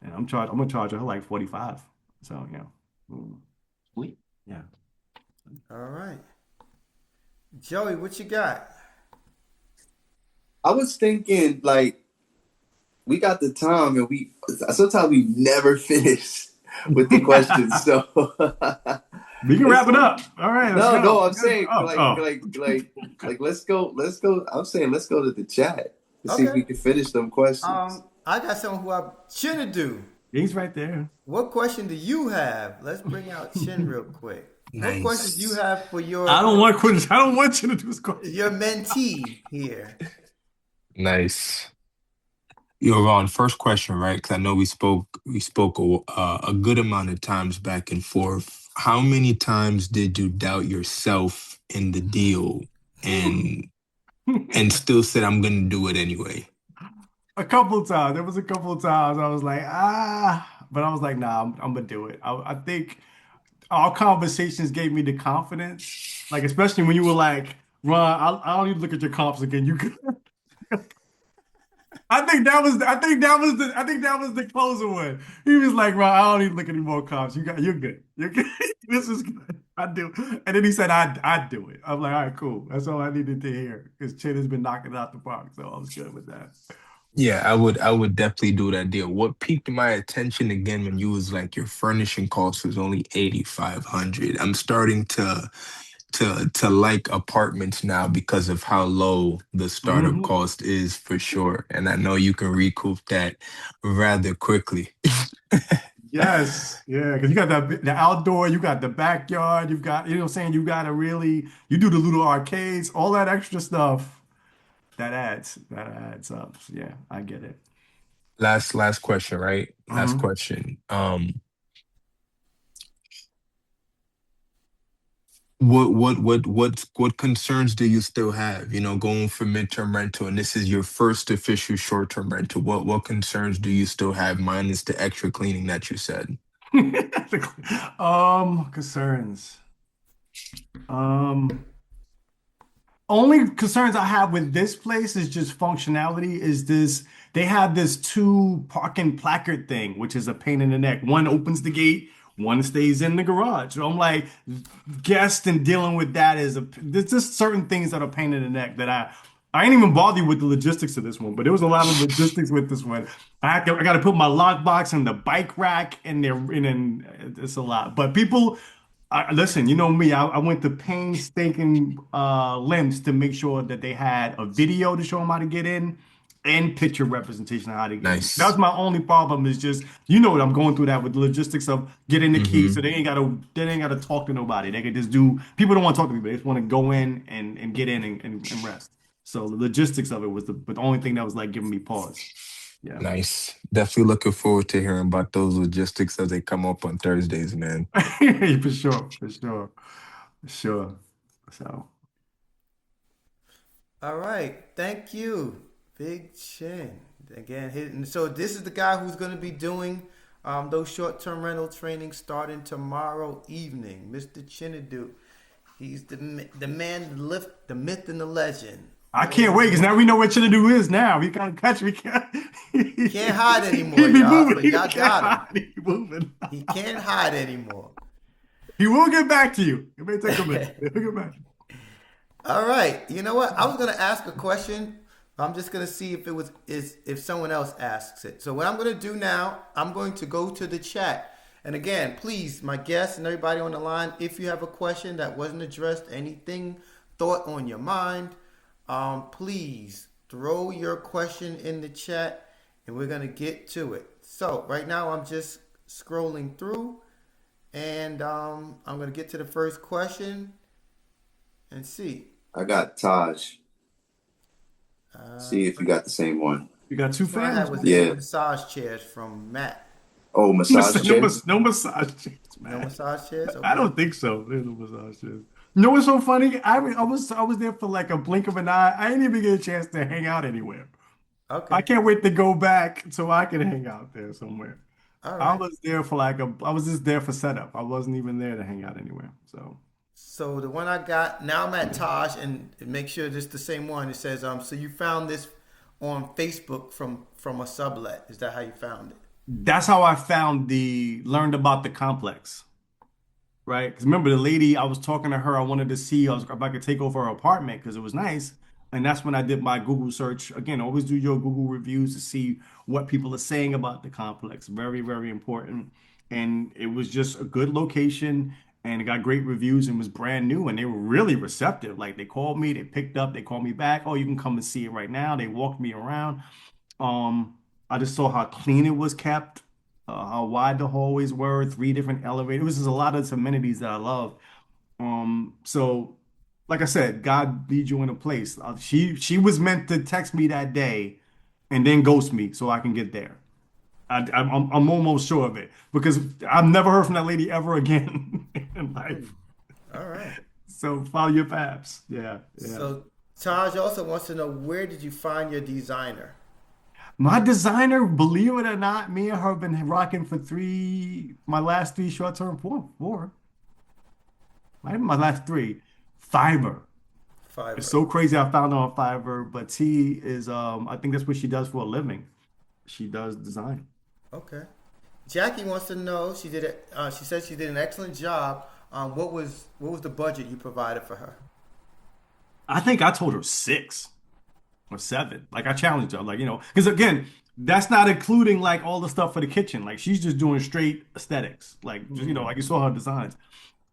and I'm gonna charge her like 45. So yeah. Mm, Sweet. yeah. All right. Joey, what you got? I was thinking like we got the time and we sometimes we never finish with the questions. So We can it's wrap it up. All right, let's no, go. I'm saying Oh, oh. let's go. I'm saying let's go to the chat to see if Okay. we can finish them questions. I got someone who I should do. He's right there. What question do you have? Let's bring out Chin real quick. What questions do you Nice. have for I your don't want questions. I don't want you to do this question. your mentee here? Nice. Yo, Ron, first question, right? Because I know we spoke a good amount of times back and forth. How many times did you doubt yourself in the deal and still said I'm gonna do it anyway? A couple of times. There was a couple of times I was like, but I was like, nah, I'm gonna do it. I think our conversations gave me the confidence, like especially when you were like, Ron, I don't need to look at your comps again. You could. I think that was the closer one. He was like, "Bro, I don't need to look at any more comps. You're good. You're good. This is good. I do." And then he said, "I'd do it." I'm like, "All right, cool. That's all I needed to hear." Because Chin has been knocking it out the park, so I was good with that. Yeah, I would definitely do that deal. What piqued my attention again when you was like your furnishing cost was only 8,500. I'm starting to like apartments now because of how low the startup Hmm. cost is for sure. And I know you can recoup that rather quickly. Yes, yeah, because you got the outdoor, you got the backyard, you've got, you know what I'm saying, you got to really, you do the little arcades, all that extra stuff, that adds up. So, yeah, I get it. Last question, right? Last Hmm. question. What concerns do you still have? Going for midterm rental, and this is your first official short-term rental. What concerns do you still have, minus the extra cleaning that you said? Concerns. Um, Only concerns I have with this place is just functionality. Is this they have this two parking placard thing, which is a pain in the neck. One opens the gate, one stays in the garage. So I'm like, guest and dealing with that there's just certain things that are pain in the neck that I ain't even bother with the logistics of this one, but there was a lot of logistics with this one. I got to put my lockbox in the bike rack, and then it's a lot. But people. Listen, you know me. I went to painstaking lengths to make sure that they had a video to show them how to get in and picture representation of how to get in. That was Nice. my only problem is just, what I'm going through that with the logistics of getting the key. So Hmm. they ain't gotta talk to nobody. They could just do, people don't want to talk to people. They just want to go in and get in and rest. So the logistics of it was the only thing that was like giving me pause. Yeah. Nice. Definitely looking forward to hearing about those logistics as they come up on Thursdays, man. For sure. For sure. For sure. So. All right. Thank you, Big Chin. Again, so this is the guy who's going to be doing those short-term rental trainings starting tomorrow evening, Mr. Chinadu. He's the man, the myth, and the legend. I can't wait because now we know what Chinedu is now. We can't catch. We can't. He can't hide He anymore, be y'all. moving. But He y'all can't got him. hide. He moving. He can't hide anymore. He will get back to you. It may take a minute. He'll get back. All right. You know what? I was gonna ask a question. I'm just gonna see if it was is if someone else asks it. So what I'm gonna do now, I'm going to go to the chat. And again, please, my guests and everybody on the line, if you have a question that wasn't addressed, anything thought on your mind, please throw your question in the chat, and we're gonna get to it. So right now I'm just scrolling through, and I'm gonna get to the first question and see. I got Taj. See if you First, got the same one. You got two first one I had fans, was man. the Yeah. massage chairs from Matt. Oh, massage chair. No massage chairs, No man. massage chairs. I Okay. don't think so. There's no massage chairs. You know what's so funny? I was there for like a blink of an eye. I didn't even get a chance to hang out anywhere. I Okay. can't wait to go back so I can hang out there somewhere. All I right. was there for like I was just there for setup. I wasn't even there to hang out anywhere. So So the one I got now, I'm at Taj, and make sure this the same one. It says, so you found this on Facebook from a sublet. Is that how you found it? that's how I learned about the complex. Right? Because remember the lady, I was talking to her. I wanted to see if I could take over her apartment because it was nice. And that's when I did my Google search. Again, always do your Google reviews to see what people are saying about the complex. Very, very important. And it was just a good location and it got great reviews and was brand new. And they were really receptive. Like they called me, they picked up, they called me back. Oh, you can come and see it right now. They walked me around. Um, I just saw how clean it was kept, how wide the hallways were, three different elevators. It was just a lot of amenities that I love. So like I said, God leads you in a place. She was meant to text me that day and then ghost me so I can get there. I'm almost sure of it because I've never heard from that lady ever again in Hmm. life. All right. So follow your paths. Yeah, yeah. So Taj also wants to know, where did you find your designer? My designer, believe it or not, me and her have been rocking for my last three short-term, four, right? My last three. Fiverr. It's Fiverr. so crazy I found her on Fiverr, but T is I think that's what she does for a living. She does design. Okay. Jackie wants to know. She did it. She said she did an excellent job. What was the budget you provided for her? I think I told her six or seven. Like I challenged her, like, because again, that's not including like all the stuff for the kitchen. Like she's just doing straight aesthetics. Like just, like you saw her designs.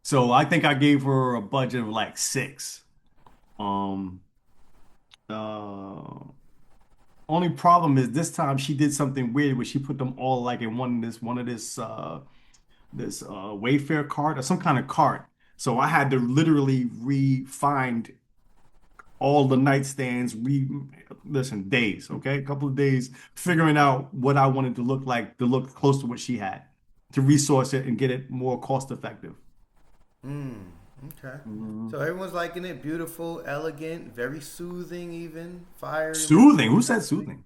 So I think I gave her a budget of like six. Um, uh, Only problem is this time she did something weird where she put them all like in this Wayfair cart or some kind of cart. So I had to literally re-find all the nightstands, listen, days, okay? A couple of days figuring out what I wanted to look like to look close to what she had, to resource it and get it more cost effective. Mm, okay. Mhm. So everyone's liking it. Beautiful, elegant, very soothing, even fire Soothing. Who emotions, said everything. soothing?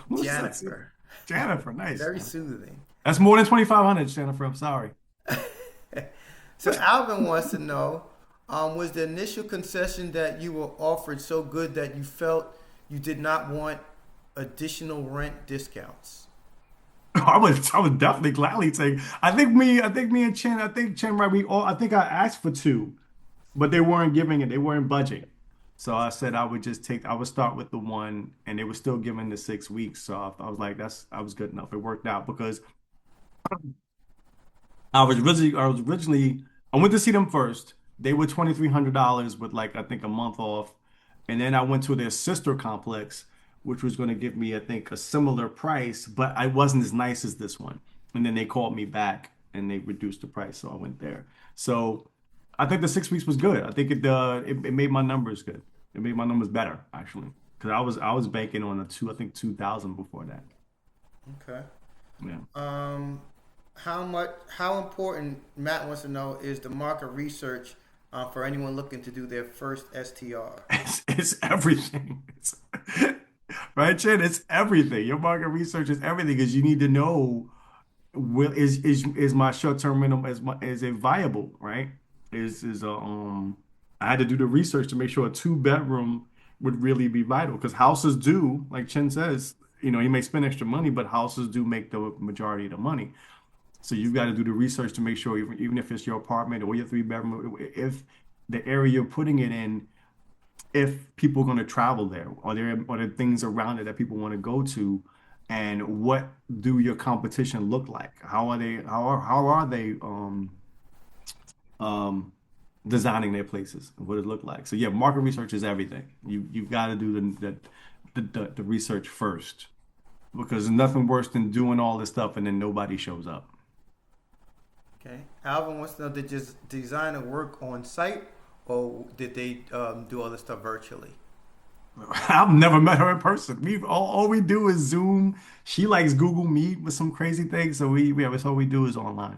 Who said soothing? Jennifer. Jennifer, nice. Very soothing. That's more than 2,500, Jennifer. I'm sorry. So Alvin wants to know, was the initial concession that you were offered so good that you felt you did not want additional rent discounts? I would definitely gladly take. I think me and Chen, I think Chen, right? I think I asked for two, but they weren't giving it. They weren't budging. So I said I would start with the one, and they were still giving the 6 weeks. So I was like, I was good enough. It worked out because I went to see them first. They were $2,300 with like I think a month off, and then I went to their sister complex, which was going to give me I think a similar price, but I wasn't as nice as this one. And then they called me back and they reduced the price, so I went there. So I think the 6 weeks was good. I think it made my numbers good. It made my numbers better actually, because I was banking on I think 2,000 before that. Okay. Yeah. Um, how important, Matt wants to know, is the market research for anyone looking to do their first STR? It's everything. Right, Chen? It's everything. Your market research is everything because you need to know is my short-term rental is it viable, right? Is I had to do the research to make sure a two-bedroom would really be vital because houses do, like Chen says, you may spend extra money, but houses do make the majority of the money. So you've got to do the research to make sure even if it's your apartment or your three-bedroom, if the area you're putting it in if people are going to travel there? Are there things around it that people want to go to? And what do your competition look like? How are they um designing their places? What it look like? So yeah, market research is everything. You've got to do the research first. because there's nothing worse than doing all this stuff and then nobody shows up. Okay. Alvin wants to know, did your designer work on site or did they do all this stuff virtually? I've never met her in person. All we do is Zoom. She likes Google Meet with some crazy things, so that's all we do is online.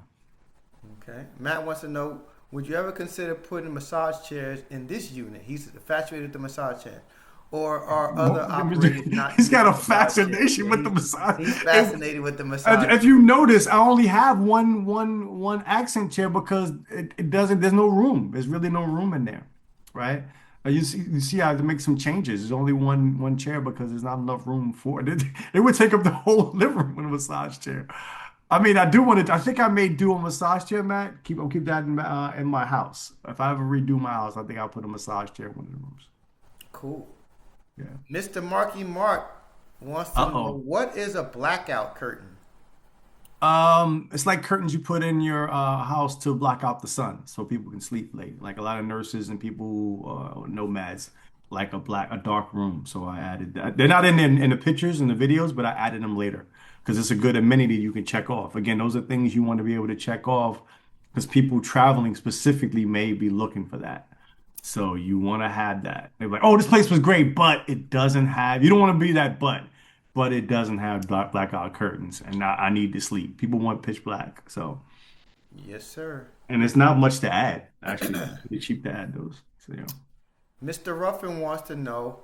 Okay. Matt wants to know, would you ever consider putting massage chairs in this unit? He's infatuated with the massage chair. Or are other operators not He's got using a massage chairs? fascination Yeah, with the massage. he's If, fascinated with the massage if chair. you notice, I only have one accent chair because it doesn't. There's no room. There's really no room in there, right? You see, I had to make some changes. There's only one chair because there's not enough room for it. It would take up the whole living room with a massage chair. I mean, I do want to. I think I may do a massage chair, Matt. I'll keep that in my house. If I ever redo my house, I think I'll put a massage chair in one of the rooms. Cool. Yeah. Mr. Marky Mark wants to know, Uh-oh. what is a blackout curtain? It's like curtains you put in your house to block out the sun so people can sleep late. Like a lot of nurses and people who nomads like a dark room. So I added that. They're not in the pictures and the videos, but I added them later because it's a good amenity you can check off. Again, those are things you want to be able to check off because people traveling specifically may be looking for that. So you want to have that. They're like, oh, this place was great, but it doesn't have, you don't want to be that but it doesn't have blackout curtains, and I need to sleep. People want pitch black, so Yes, sir. and it's not much to add. Actually, it's pretty cheap to add those. So Mr. Ruffin wants to know,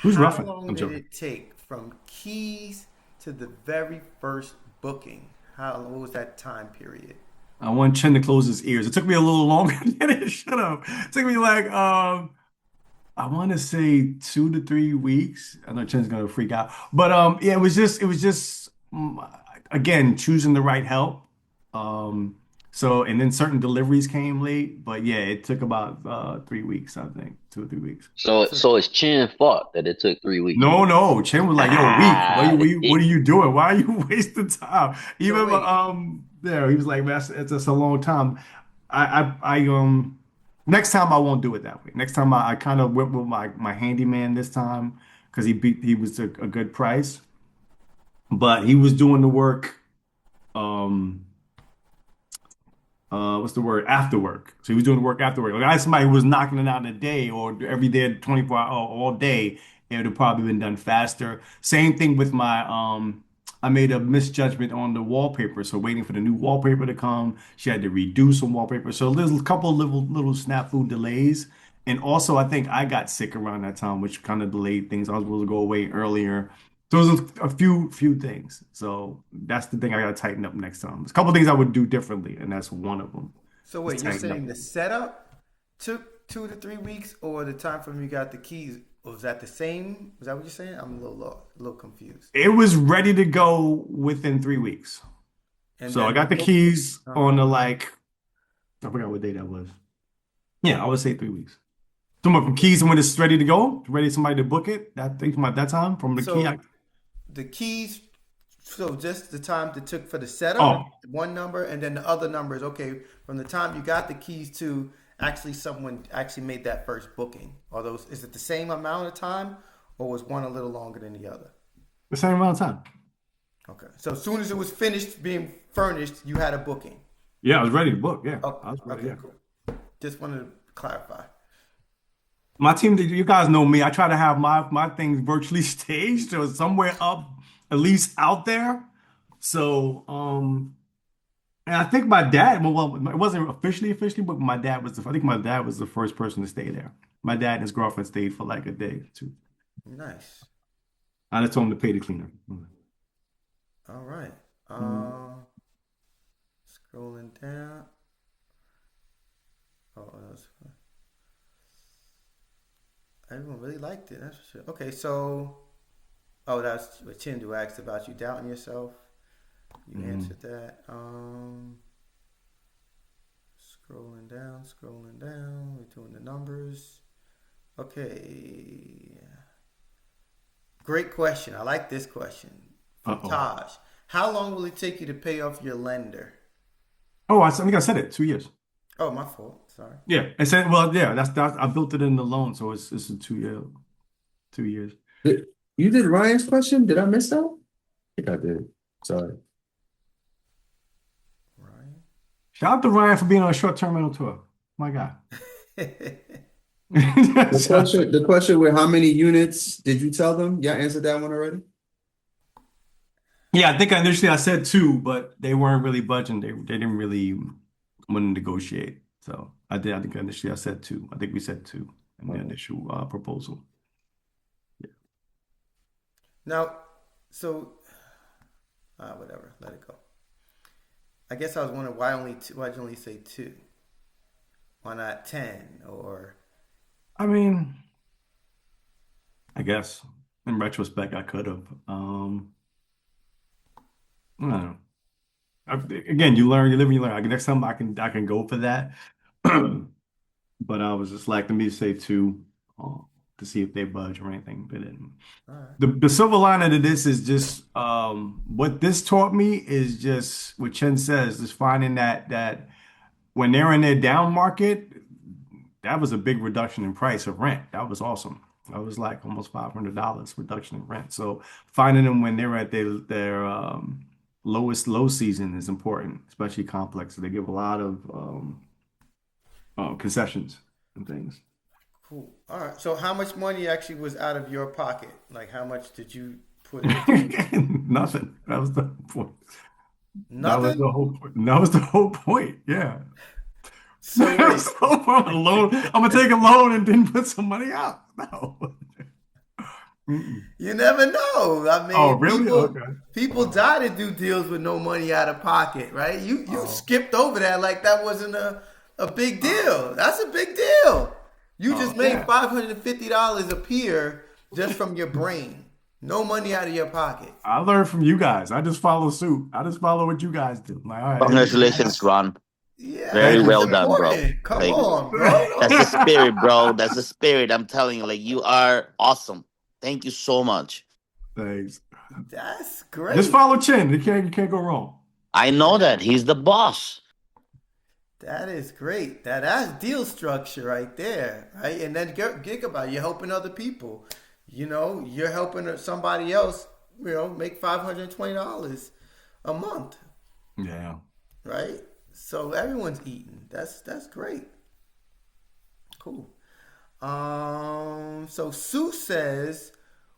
who's how roughing? long I'm did joking. it take from keys to the very first booking? What was that time period? I want Chen to close his ears. It took me a little longer than it should have. It took me like I want to say 2 to 3 weeks. I know Chen's gonna freak out, but yeah, it was just again choosing the right help. Um, so and then certain deliveries came late, but yeah, it took about 3 weeks, I think, 2 or 3 weeks. So So, so it's Chin fault that it took 3 weeks. No, no, Chen was like, "Yo, week. Ah, What are you doing? Why are you wasting time?" so Even wait. there, he was like, "Man, it's a long time." I next time I won't do it that way. Next time I kind of went with my handyman this time because he was a good price, but he was doing the work. Um, what's the word? After work. So he was doing the work after work. Like I had somebody who was knocking it out in a day or every day, 24 hours, all day, it would have probably been done faster. Same thing with I made a misjudgment on the wallpaper. So waiting for the new wallpaper to come, she had to redo some wallpaper. So there's a couple of little snafu delays. And also, I think I got sick around that time, which kind of delayed things. I was supposed to go away earlier. So there's a few things. So that's the thing I gotta tighten up next time. There's a couple things I would do differently, and that's one of them. So Just wait, you're tighten up. saying the setup took 2 to 3 weeks, or the time from you got the keys, was that the same? Was that what you're saying? I'm a little lost, a little confused. It was ready to go within 3 weeks. And So I then the got the book. keys on Uh-huh. the like, I forgot what day that was. Yeah, I would say 3 weeks. So my keys when it's ready to go, ready somebody to book it. That thing from at that time from the key. So the keys, so just the time it took for the setup, Oh, one number, and then the other number is okay from the time you got the keys to actually someone actually made that first booking. Are those, is it the same amount of time, or was one a little longer than the other? the same amount of time. Okay. So as soon as it was finished being furnished, you had a booking. Yeah, I was ready to book. Yeah, Oh, I was ready. okay, Yeah. cool. Just wanted to clarify. My team, you guys know me. I try to have my things virtually staged or somewhere up, at least out there. So, and I think my dad, well, it wasn't officially, but my dad was I think my dad was the first person to stay there. My dad and his girlfriend stayed for like a day or two. Nice. I just told him to pay the cleaner. All right. Mm. Scrolling down. Oh, that's, everyone really liked it. That's for sure. Okay, so that's what Chindu asked about, you doubting yourself. You Mm. answered that. Scrolling down. We're doing the numbers. Okay. Great question. I like this question from Uh-oh. Taj. How long will it take you to pay off your lender? Oh, I think I said it, 2 years. Oh, my fault. Sorry. Yeah, I said, well, yeah, that's I built it in the loan, so it's a 2 year, 2 years. You did Ryan's question? Did I miss that? think I did. Sorry. Ryan. Shout out to Ryan for being on a short-term rental tour. My God. The question with how many units did you tell them? Yeah, answered that one already. Yeah, I think initially I said two, but they weren't really budging. They didn't really want to negotiate. So I did. I think initially I said two. I think we said two in the Okay. initial proposal. Now, so whatever, let it go. I guess I was wondering why only two, why'd you only say two? Why not 10 or I mean, I guess in retrospect I could have. I don't know. Again, you learn, you live, and you learn. Like, next time I can go for that. But I was just like, let me say two uh, to see if they budge or anything. But then all right. the silver lining to this is just what this taught me is just what Chen says, just finding that when they're in their down market, that was a big reduction in price of rent. That was awesome. That was like almost $500 reduction in rent. So finding them when they're at their lowest low season is important, especially complexes. They give a lot of concessions and things. Cool. All right. So how much money actually was out of your pocket? Like how much did you put into Nothing. That was the point. That was nothing? the whole point. That was the whole point. Yeah. So That was wait, the whole point. A loan. I'm gonna take a loan and then put some money out. No. Mm-mm. you never know. I Oh, mean, really? Okay. people Wow. die to do deals with no money out of pocket, right? You Oh. skipped over that like that wasn't a big deal. That's a big deal. You just Oh, made yeah. $550 appear just from your brain. No money out of your pocket. I learned from you guys. I just follow suit. I just follow what you guys do. Like, all right. Congratulations, Ron. Yeah, Very Thank you, that's well sir. done, bro. important. Come Like on, bro. that's the spirit, bro. That's the spirit. I'm telling you, like you are awesome. Thank you so much. Thanks. That's Just great. follow Chin. You can't go wrong. I know that he's the boss. That is great. That's deal structure right there, right? And then think about it. You're helping other people. You know, you're helping somebody else. You know, make $520 a month, Yeah. right? So everyone's eating. That's great. Cool. So Sue says,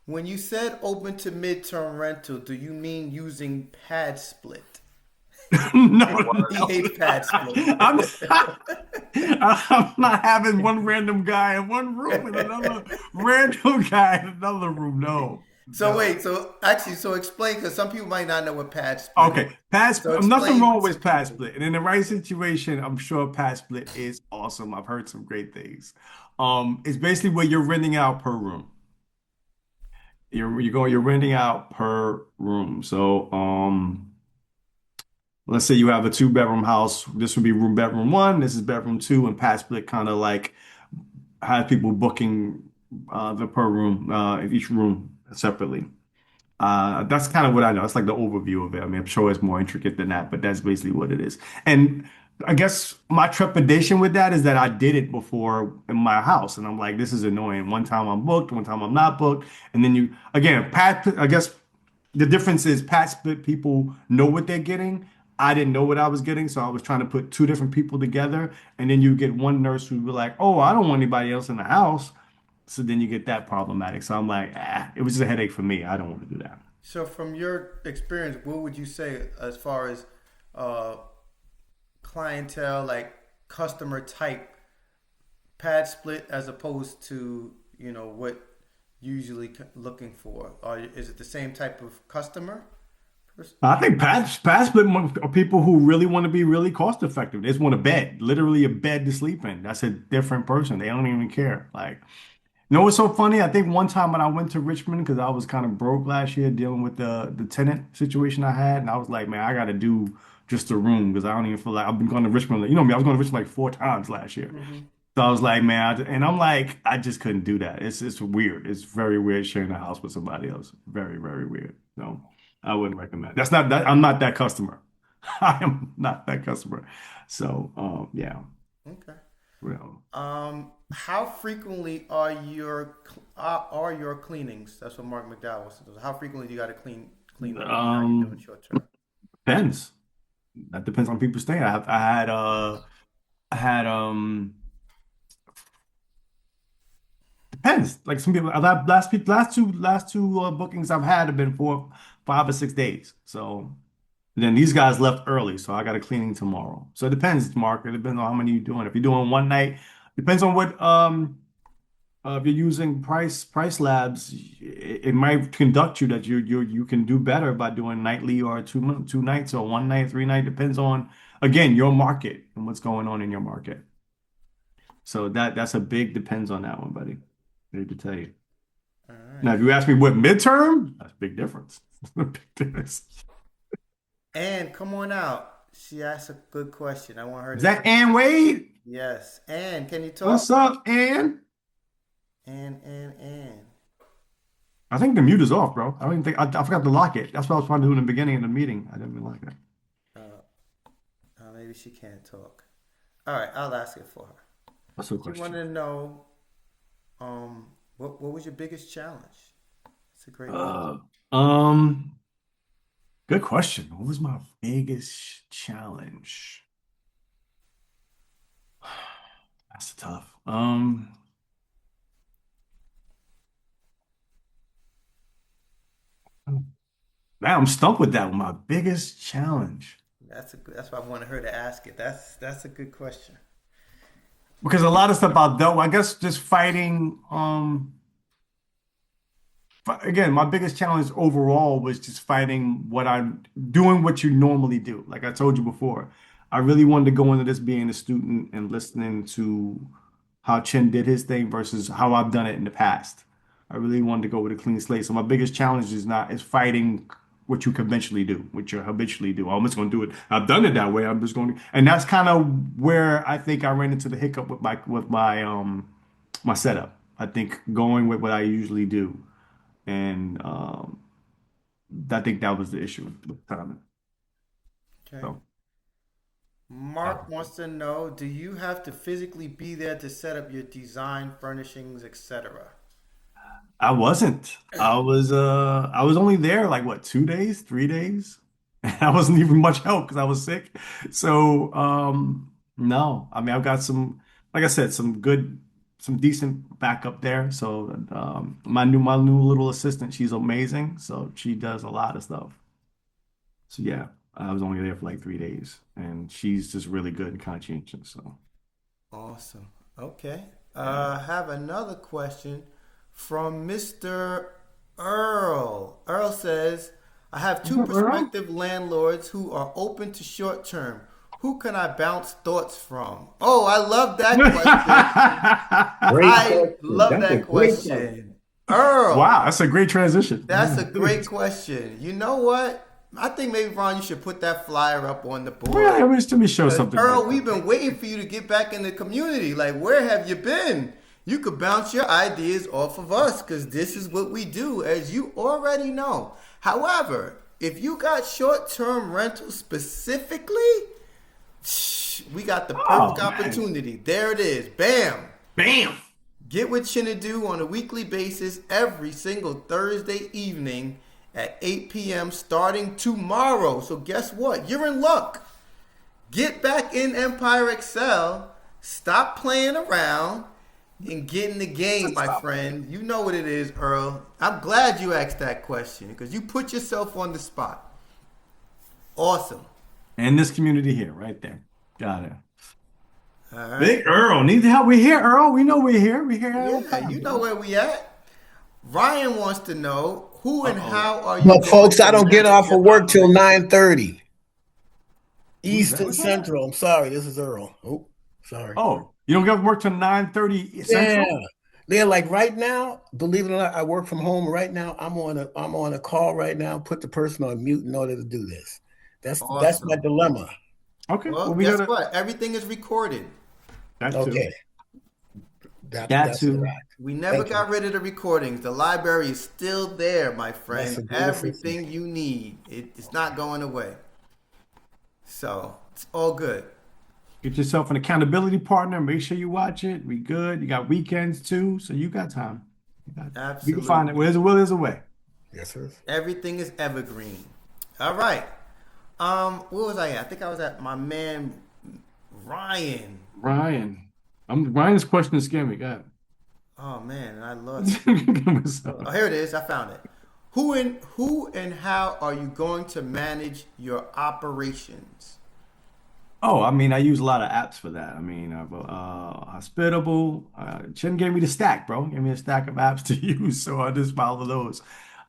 when you said open to midterm rental, do you mean using pad split? No, He no. hates pad split. I'm not having one random guy in one room and another random guy in another room. No, So no. wait, so actually, so explain because some people might not know what pad split is. Okay, pass. So Nothing explain wrong to with pass people. split, and in the right situation, I'm sure pass split is awesome. I've heard some great things. It's basically where you're renting out per room. You're renting out per room. So, let's say you have a two-bedroom house. This would be room bedroom one. This is bedroom two, and pass split kind of like has people booking the per room each room separately. That's kind of what I know. It's like the overview of it. I mean, I'm sure it's more intricate than that, but that's basically what it is. And I guess my trepidation with that is that I did it before in my house, and I'm like, this is annoying. One time I'm booked, one time I'm not booked, and then you again, Pat. I guess the difference is Pat split people know what they're getting. I didn't know what I was getting, so I was trying to put two different people together, and then you get one nurse who be like, "Oh, I don't want anybody else in the house." So then you get that problematic. So I'm like, it was just a headache for me. I don't want to do that. So from your experience, what would you say as far as uh, clientele, like customer type, pad split as opposed to what usually looking for? Or is it the same type of customer? I think pass split are people who really want to be really cost effective. They just want a bed, literally a bed to sleep in. That's a different person. They don't even care. Like, you know what's so funny? I think one time when I went to Richmond because I was kind of broke last year dealing with the tenant situation I had, and I was like, man, I got to do just a room because I don't even feel like I've been going to Richmond. You know me, I was going to Richmond like four times last year. Mm-hmm. So I was like, man, and I'm like, I just couldn't do that. It's weird. It's very weird sharing a house with somebody else. Very, very weird. No, I wouldn't recommend. That's not that. I'm not that customer. I am not that customer. So, yeah, Okay. well, How frequently are your cleanings? That's what Mark McDowell says. How frequently do you got to clean rooms? Now you're doing Um, short term. depends. That depends on people's staying. I had depends. Like some people, last two bookings I've had have been for 5 or 6 days. So then these guys left early, so I got a cleaning tomorrow. So it depends, Mark. It depends on how many you're doing. If you're doing one night, depends on what if you're using price labs, it might conduct you that you can do better by doing nightly or two nights or one night, 3 night. Depends on again your market and what's going on in your market. So that's a big depends on that one, buddy. I need to tell you. All Now, right. if you ask me what midterm, that's a big difference. Big difference. And come on out. She asked a good question. I want her Is to that say Ann Wade? yes. And can you talk? What's up, Ann? And. I think the mute is off, bro. I don't even think I forgot to lock it. That's what I was trying to do in the beginning of the meeting. I didn't even lock it. Uh, maybe she can't talk. All right, I'll ask it for her. What's the She question? wanted to know, what was your biggest challenge? It's a great question. Uh, um, good question. What was my biggest challenge? That's tough. Man, I'm stumped with that one. My biggest challenge. That's why I wanted her to ask it. That's a good question. Because a lot of stuff I dealt with, I guess just fighting, again, my biggest challenge overall was just fighting doing what you normally do. Like I told you before, I really wanted to go into this being a student and listening to how Chin did his thing versus how I've done it in the past. I really wanted to go with a clean slate. So my biggest challenge is fighting what you conventionally do, what you habitually do. I'm just going to do it. I've done it that way. I'm just going to, and that's kind of where I think I ran into the hiccup with my setup. I think going with what I usually do, and I think that was the issue with timing. Okay. So Mark wants to know, do you have to physically be there to set up your design, furnishings, etc.? I wasn't. I was only there like what 2 days, 3 days. I wasn't even much help because I was sick. So no, I mean I've got some, like I said, some decent backup there. So my new little assistant, she's amazing. So she does a lot of stuff. So yeah, I was only there for like 3 days, and she's just really good and conscientious. So Awesome. Okay. yeah. I have another question from Mr. Earl. Earl says, I have What's two up, Earl? prospective landlords who are open to short term. Who can I bounce thoughts from? Oh, I love that question. Great I question. love That's a that great question. question. Earl, Wow, that's a great transition. that's a great question. You know what? I think maybe, Ron, you should put that flyer up on the Well, board. let me show 'Cause, something real Earl, quick. we've been waiting for you to get back in the community. Like, where have you been? You could bounce your ideas off of us because this is what we do, as you already know. However, if you got short term rentals specifically, we got the perfect Oh man, opportunity. There it is. Bam. bam! Get with Chinadu on a weekly basis every single Thursday evening at 8 p.m. starting tomorrow. So guess what? You're in luck. Get back in Empire Excel. Stop playing around and get in the game, my friend. You know what it is, Earl. I'm glad you asked that question because you put yourself on the spot. Awesome. And this community here, right there. Got it. All right. Big Earl, need help? We're here, Earl. We know we're here. We're here all the Yeah, time, you know bro. where we at. Ryan wants to know who and Uh-oh. how are you But going folks, to I don't get manage off your of work till operation? 9:30 Who's that? Eastern What's that? Central. I'm sorry, this is Earl. Oh, sorry. Oh, you don't get to work till 9:30 Yeah. Central? They're like right now, believe it or not, I work from home right now. I'm on a call right now. Put the person on mute in order to do this. That's my Awesome. dilemma. Okay. Well, Well, we guess gotta what? Everything is recorded. that too. Okay. That That's all too. right. We never Thank you. got rid of the recordings. The library is still there, my That's friend. a beautiful thing. Everything you need. It's not going away. So it's all good. Get yourself an accountability partner. Make sure you watch it. We good. You got weekends too, so you got time. You can find it. Absolutely. Where's a will, there's a way. Yes, sir. Everything is evergreen. All right. Where was I at? I think I was at my man Ryan. Ryan. Ryan's question is scaring me. God. Oh man, and I lost it. What's Oh, up? here it is. I found it. Who and how are you going to manage your operations? Oh, I mean, I use a lot of apps for that. I mean, I've Hospitable. Chen gave me the stack, bro. Gave me a stack of apps to use, so I just follow those.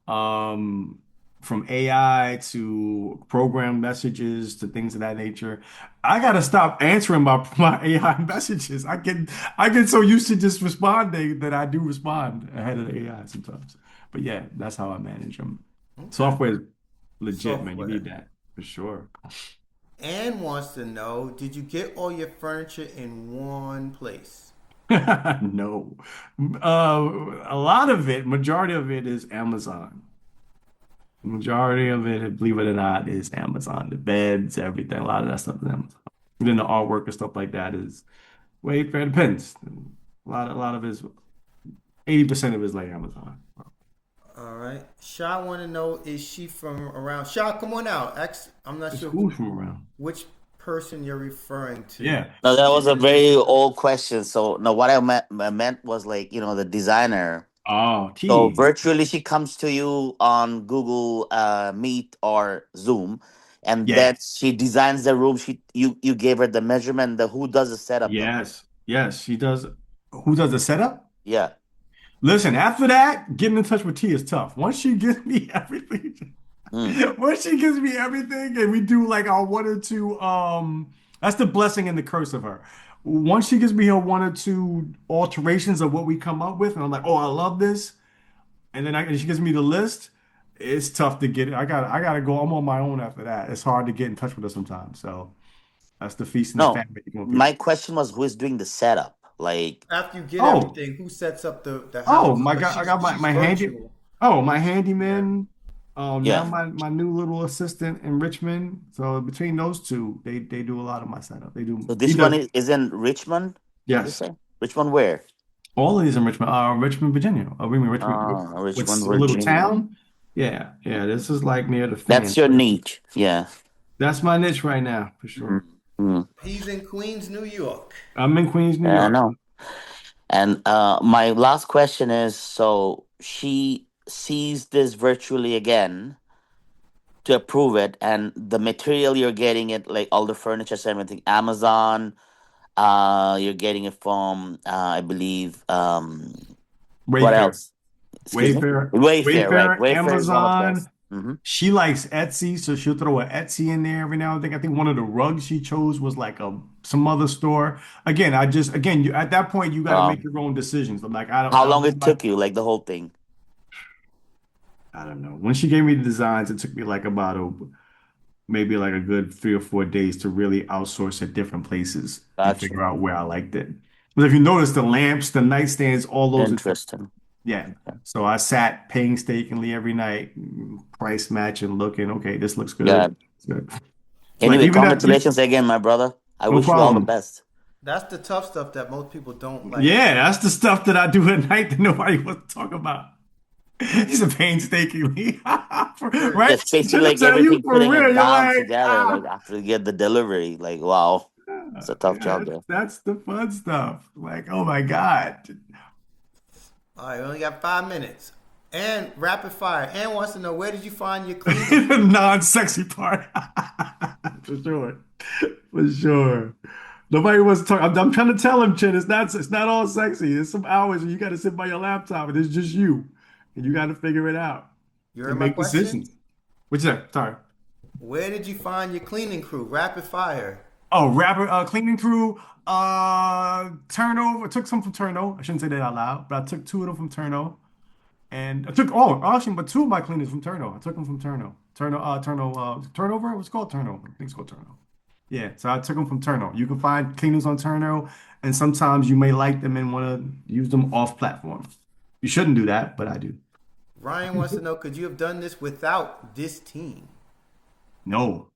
Um, from AI to program messages to things of that nature. I gotta stop answering my AI messages. I get so used to just responding that I do respond ahead of the AI sometimes. But yeah, that's how I manage them. Okay. Software is legit, man. You Software. need that for sure. Anne wants to know, did you get all your furniture in one place? No. A lot of it, majority of it is Amazon. Majority of it, believe it or not, is Amazon. The beds, everything, a lot of that stuff is Amazon. And then the artwork and stuff like that is Wayfair. It depends. A lot of it is 80% of it is like Amazon. All right. Sha want to know, is she from around? Sha, come on out. I'm not It's sure cool from around. which person you're referring to. Yeah. No, that was a very old question. So no, what I meant was like, the designer. Oh, So T. virtually she comes to you on Google Meet or Zoom, and Yeah. then she designs the room. You gave her the measurement, the who does the setup though. Yes. Yes. She does. Who does the setup? Yeah. Listen, after that, getting in touch with T is tough. Once she gives me everything, Mm. once she gives me everything, and we do like our one or two, that's the blessing and the curse of her. Once she gives me her one or two alterations of what we come up with, and I'm like, oh, I love this, and she gives me the list, it's tough to get it. I gotta go. I'm on my own after that. It's hard to get in touch with her sometimes. So that's the feast and the No, family when my people. question was who is doing the setup? Like, After you get Oh, everything, who sets up the oh house? my Because God! I she's got my she's my handy. virtual. Oh, my Yeah. handyman. Now yeah. my new little assistant in Richmond. So between those two, they do a lot of my setup. They do. So He this one does. is in Richmond. You Yes, say Richmond where? all of these in Richmond. Richmond, Virginia. Oh, we mean Richmond. Richmond, What's a little Virginia. town? Yeah, yeah. This is like near the That's fan. your niche. Yeah. That's my niche right now for Mm. sure. Mm. He's in Queens, New York. I'm in Queens, New Yeah, I York. know. And my last question is, so she sees this virtually again to approve it, and the material you're getting it, like all the furniture and everything, Amazon, you're getting it from I believe what Wayfair, else? Excuse me? Wayfair, Wayfair, right? Wayfair, Wayfair is one of the Amazon. best. Hmm. She likes Etsy, so she'll throw an Etsy in there every now and then. I think one of the rugs she chose was like some other store. Again, you at that point you got to make your own decisions. I'm like, How I don't long want it my, took you, like the whole thing? I don't know. When she gave me the designs, it took me like about maybe like a good 3 or 4 days to really outsource at different places and Gotcha. figure out where I liked it. But if you notice, the lamps, the nightstands, all those are Interesting. yeah. So I sat painstakingly every night, price matching, looking, okay, this looks good. Yeah. It's good. Like Anyway, even that, congratulations again, my brother. I no wish you all the problem. best. That's the tough stuff that most people don't like. Yeah, that's the stuff that I do at night that nobody wants to talk about. He's a painstakingly, Serious. right? Especially Should like tell you everything for putting real. it You're down like, together, like after you get the delivery. Like, wow, it's a tough yeah, job there. that's the fun stuff. Like, oh my God. All right, we only got 5 minutes. And rapid fire. Ann wants to know, where did you find your cleaning crew? Non-sexy part. For sure. For sure. Nobody wants to talk. I'm trying to tell him, Chin, it's not all sexy. There's some hours where you got to sit by your laptop and it's just you. And you got to figure it out You heard and my make question? decisions. What's that? Sorry. Where did you find your cleaning crew? Rapid fire. Oh, rapper, cleaning crew, Turno. I took some from Turno. I shouldn't say that out loud, but I took two of them from Turno. And I took actually, but two of my cleaners from Turno. I took them from Turno. Turnover. What's it called Turno? I think it's called Turno. Yeah, so I took them from Turno. You can find cleaners on Turno, and sometimes you may like them and want to use them off platform. You shouldn't do that, but I do. Ryan wants to know, could you have done this without this team? No,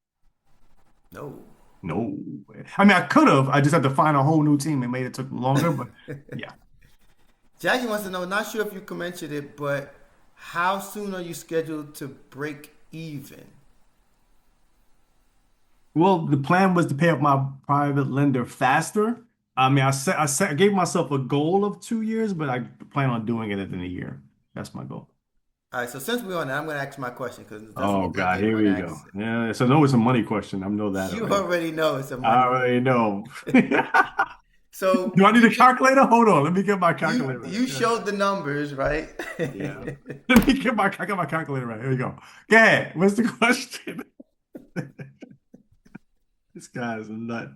No. no. I mean, I could have. I just had to find a whole new team and made it took longer. But yeah, Jackie wants to know, not sure if you mentioned it, but how soon are you scheduled to break even? Well, the plan was to pay off my private lender faster. I mean, I gave myself a goal of 2 years, but I plan on doing it in a year. That's my goal. All right, so since we're on that, I'm going to ask my question because that's Oh what I God, did here want to we go. ask. Yeah, so no, it's a money question. I know that You already. already know it's a I money already know. So Do I need you a just calculator? Hold on, let me get my you calculator right. you Yeah. showed the numbers, right? Yeah. Let me get I got my calculator right. Here we go. Go ahead. What's the question? This guy is a nut.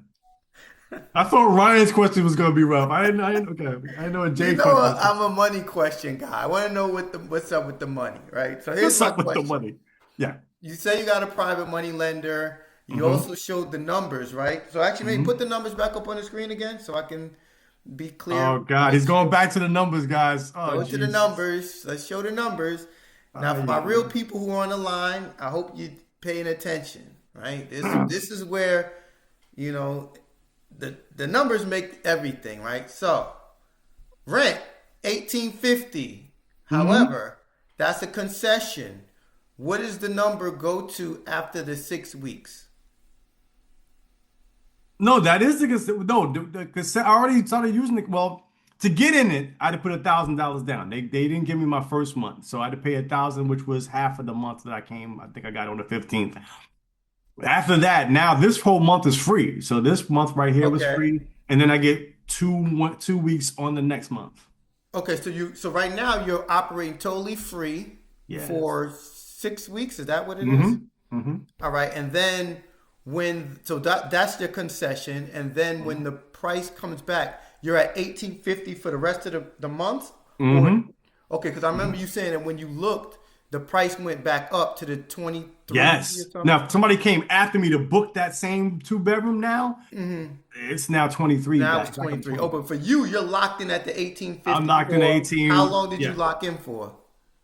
I thought Ryan's question was gonna be rough. Okay. I know a You Jay know question was I'm a money question guy. I want to know what's up with the money, right? So here's what's my up with the question. money? Yeah. You say you got a private money lender. You Mm-hmm. also showed the numbers, right? So actually, maybe put Mm-hmm. the numbers back up on the screen again so I can be clear. Oh God, Make he's going sure. back to the numbers, guys. Oh Go to the Jesus. numbers. Let's show the numbers. Now, Oh for my yeah, real people who are on the line, I hope you're paying attention, right? This yeah. this is where you know the numbers make everything, right? So rent 1850. Mm-hmm. However, that's a concession. What does the number go to after the 6 weeks? No, that is the cassette. No, the cassette. I already started using it. Well, to get in it, I had to put $1,000 down. They didn't give me my first month, so I had to pay 1,000, which was half of the month that I came. I think I got on the 15th. After that, now this whole month is free. So this month right here was Okay. free, and then I get 2 weeks on the next month. Okay, so right now you're operating totally free Yes. for 6 weeks. Is that what it is? Mm-hmm. Mm-hmm. All right, and then that's your concession, and then when the price comes back, you're at 1850 for the rest of the month, or Mm-hmm. okay, because I Mm-hmm. remember you saying that when you looked, the price went back up to the 23 or Yes. something. Now, if somebody came after me to book that same two-bedroom now, it's now 23 Now it's back up 23. 20. Oh, but for you, you're locked in at the I'm 1850 locked in for how 18. long did you Yeah. lock in for?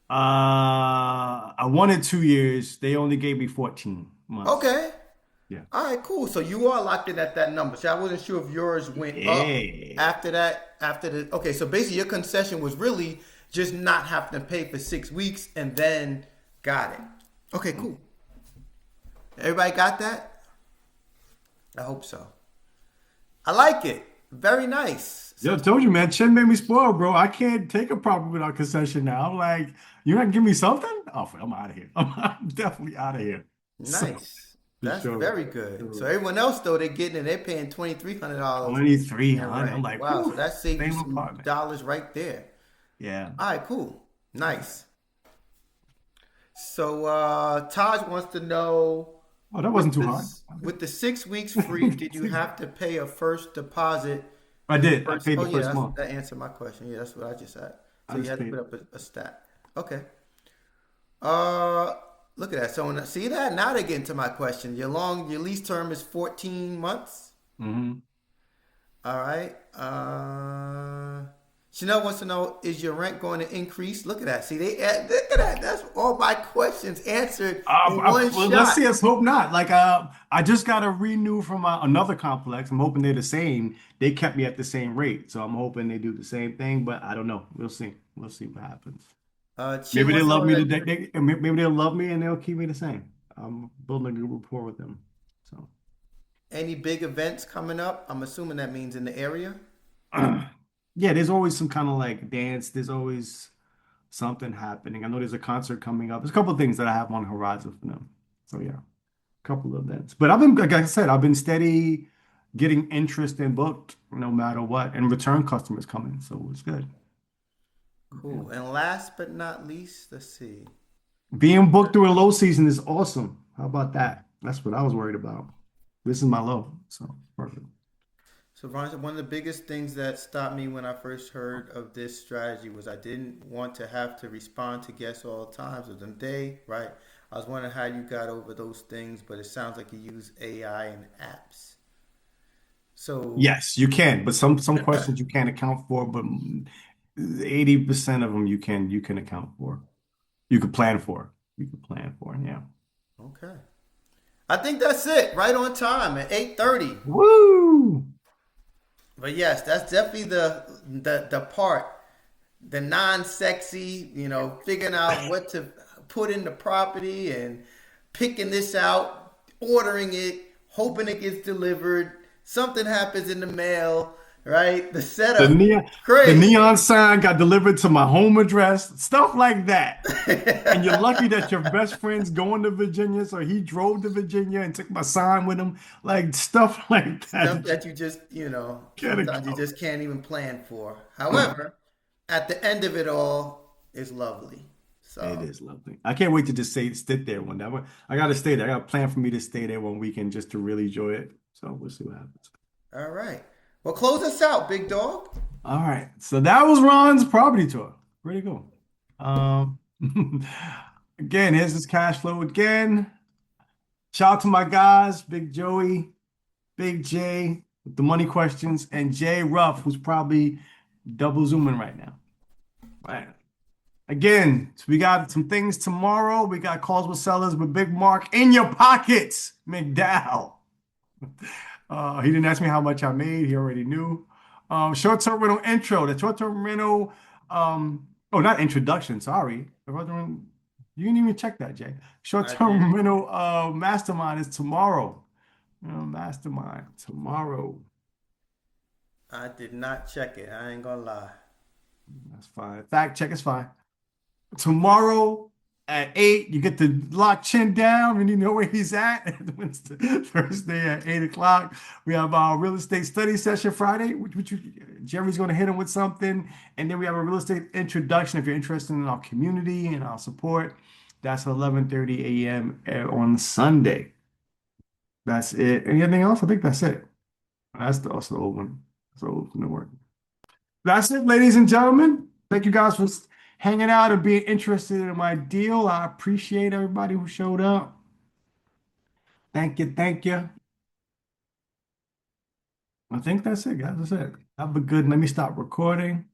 I wanted 2 years. They only gave me 14 months. Okay. Yeah. All right, cool. So you are locked in at that number. So I wasn't sure if yours went up Yeah. after that, after the. Okay, so basically your concession was really just not having to pay for 6 weeks and then got it. Okay, cool. Everybody got that? I hope so. I like it. Very nice. Yo, So I told you, man. Chin made me spoiled, bro. I can't take a property without concession now. I'm like, you're not give me something? Oh, I'm out of here. I'm definitely out of here. So, nice. for That's sure. very good. So Sure. everyone else though, they're getting it. They're paying $2,300 in 2,300. I'm rent. like, Wow. So whew, that saved you same some apartment. dollars right there. Yeah. All right, cool. Nice. So Taj wants to know Oh, that wasn't too hard. with the 6 weeks free, did you have to pay a first deposit I in the did. I first? paid Oh the yeah, first month. that answered my question. Yeah, that's what I just said. I So you just had to paid. put up a stat. Okay. Uh, look at that. So see that now they get into my question. Your lease term is 14 months. Hmm. All right. Chanel wants to know, is your rent going to increase? Look at that. See, look at that. That's all my questions answered in one Well, let's shot. see. Let's hope not. Like, I just got a renew from another complex. I'm hoping they're the same. They kept me at the same rate, so I'm hoping they do the same thing. But I don't know. We'll see. We'll see what happens. Chin Maybe they wants to love know me that. today. Maybe they'll love me and they'll keep me the same. I'm building a good rapport with them. So, Any big events coming up? I'm assuming that means in the area. yeah, there's always some kind of like dance. There's always something happening. I know there's a concert coming up. There's a couple of things that I have on the horizon for them. So yeah, a couple of events. But I've been, like I said, I've been steady getting interest and booked no matter what, and return customers coming. So it's good. Yeah. Cool. And last but not least, let's see. Being booked through a low season is awesome. How about that? That's what I was worried about. This is my low. So perfect. So, Ron, one of the biggest things that stopped me when I first heard of this strategy was I didn't want to have to respond to guests all the time. So, day, right? I was wondering how you got over those things, but it sounds like you use AI and apps. So, Yes, you can, but some questions you can't account for, but 80% of them you can account for. You could plan for. You could plan for, yeah. okay. I think that's it. Right on time at 8:30. Woo! But yes, that's definitely the part the non-sexy, figuring out what to put in the property and picking this out, ordering it, hoping it gets delivered. Something happens in the mail, right? The The setup, neon, the crazy. neon sign got delivered to my home address, stuff like that. And you're lucky that your best friend's going to Virginia, so he drove to Virginia and took my sign with him, like stuff like that. Stuff That you that you just, gotta sometimes you go. just can't even plan for. However, at the end of it all, it's lovely. It So, is lovely. I can't wait to just sit there one day. I gotta stay there. I got a plan for me to stay there one weekend just to really enjoy it. So we'll see what happens. all right. Well, close us out, big dog. All right. So that was Ron's property tour. Pretty cool. Um, again, here's this cash flow again. Shout out to my guys, Big Joey, Big J, with the money questions, and Jay Ruff, who's probably double zooming right now. Right. Again, so we got some things tomorrow. We got calls with sellers with Big Mark in your pockets, McDowell. He didn't ask me how much I made. He already knew. Short-term rental intro. The short-term rental, oh, not introduction. Sorry. You didn't even check that, Jay. I did. Short-term rental mastermind is tomorrow. Mastermind tomorrow. I did not check it. I ain't gonna lie. That's fine. Fact check is fine. Tomorrow at 8, you get to lock Chin down and you know where he's at. Wednesday, Thursday at 8 o'clock. We have our real estate study session Friday, Jerry's going to hit him with something. And then we have a real estate introduction if you're interested in our community and our support. That's 11:30 a.m. on Sunday. That's it. Anything else? I think that's it. Also the old one. That's the old network. That's it, ladies and gentlemen. Thank you guys for hanging out and being interested in my deal. I appreciate everybody who showed up. Thank you. Thank you. I think that's it, guys. That's it. Have a good, let me stop recording.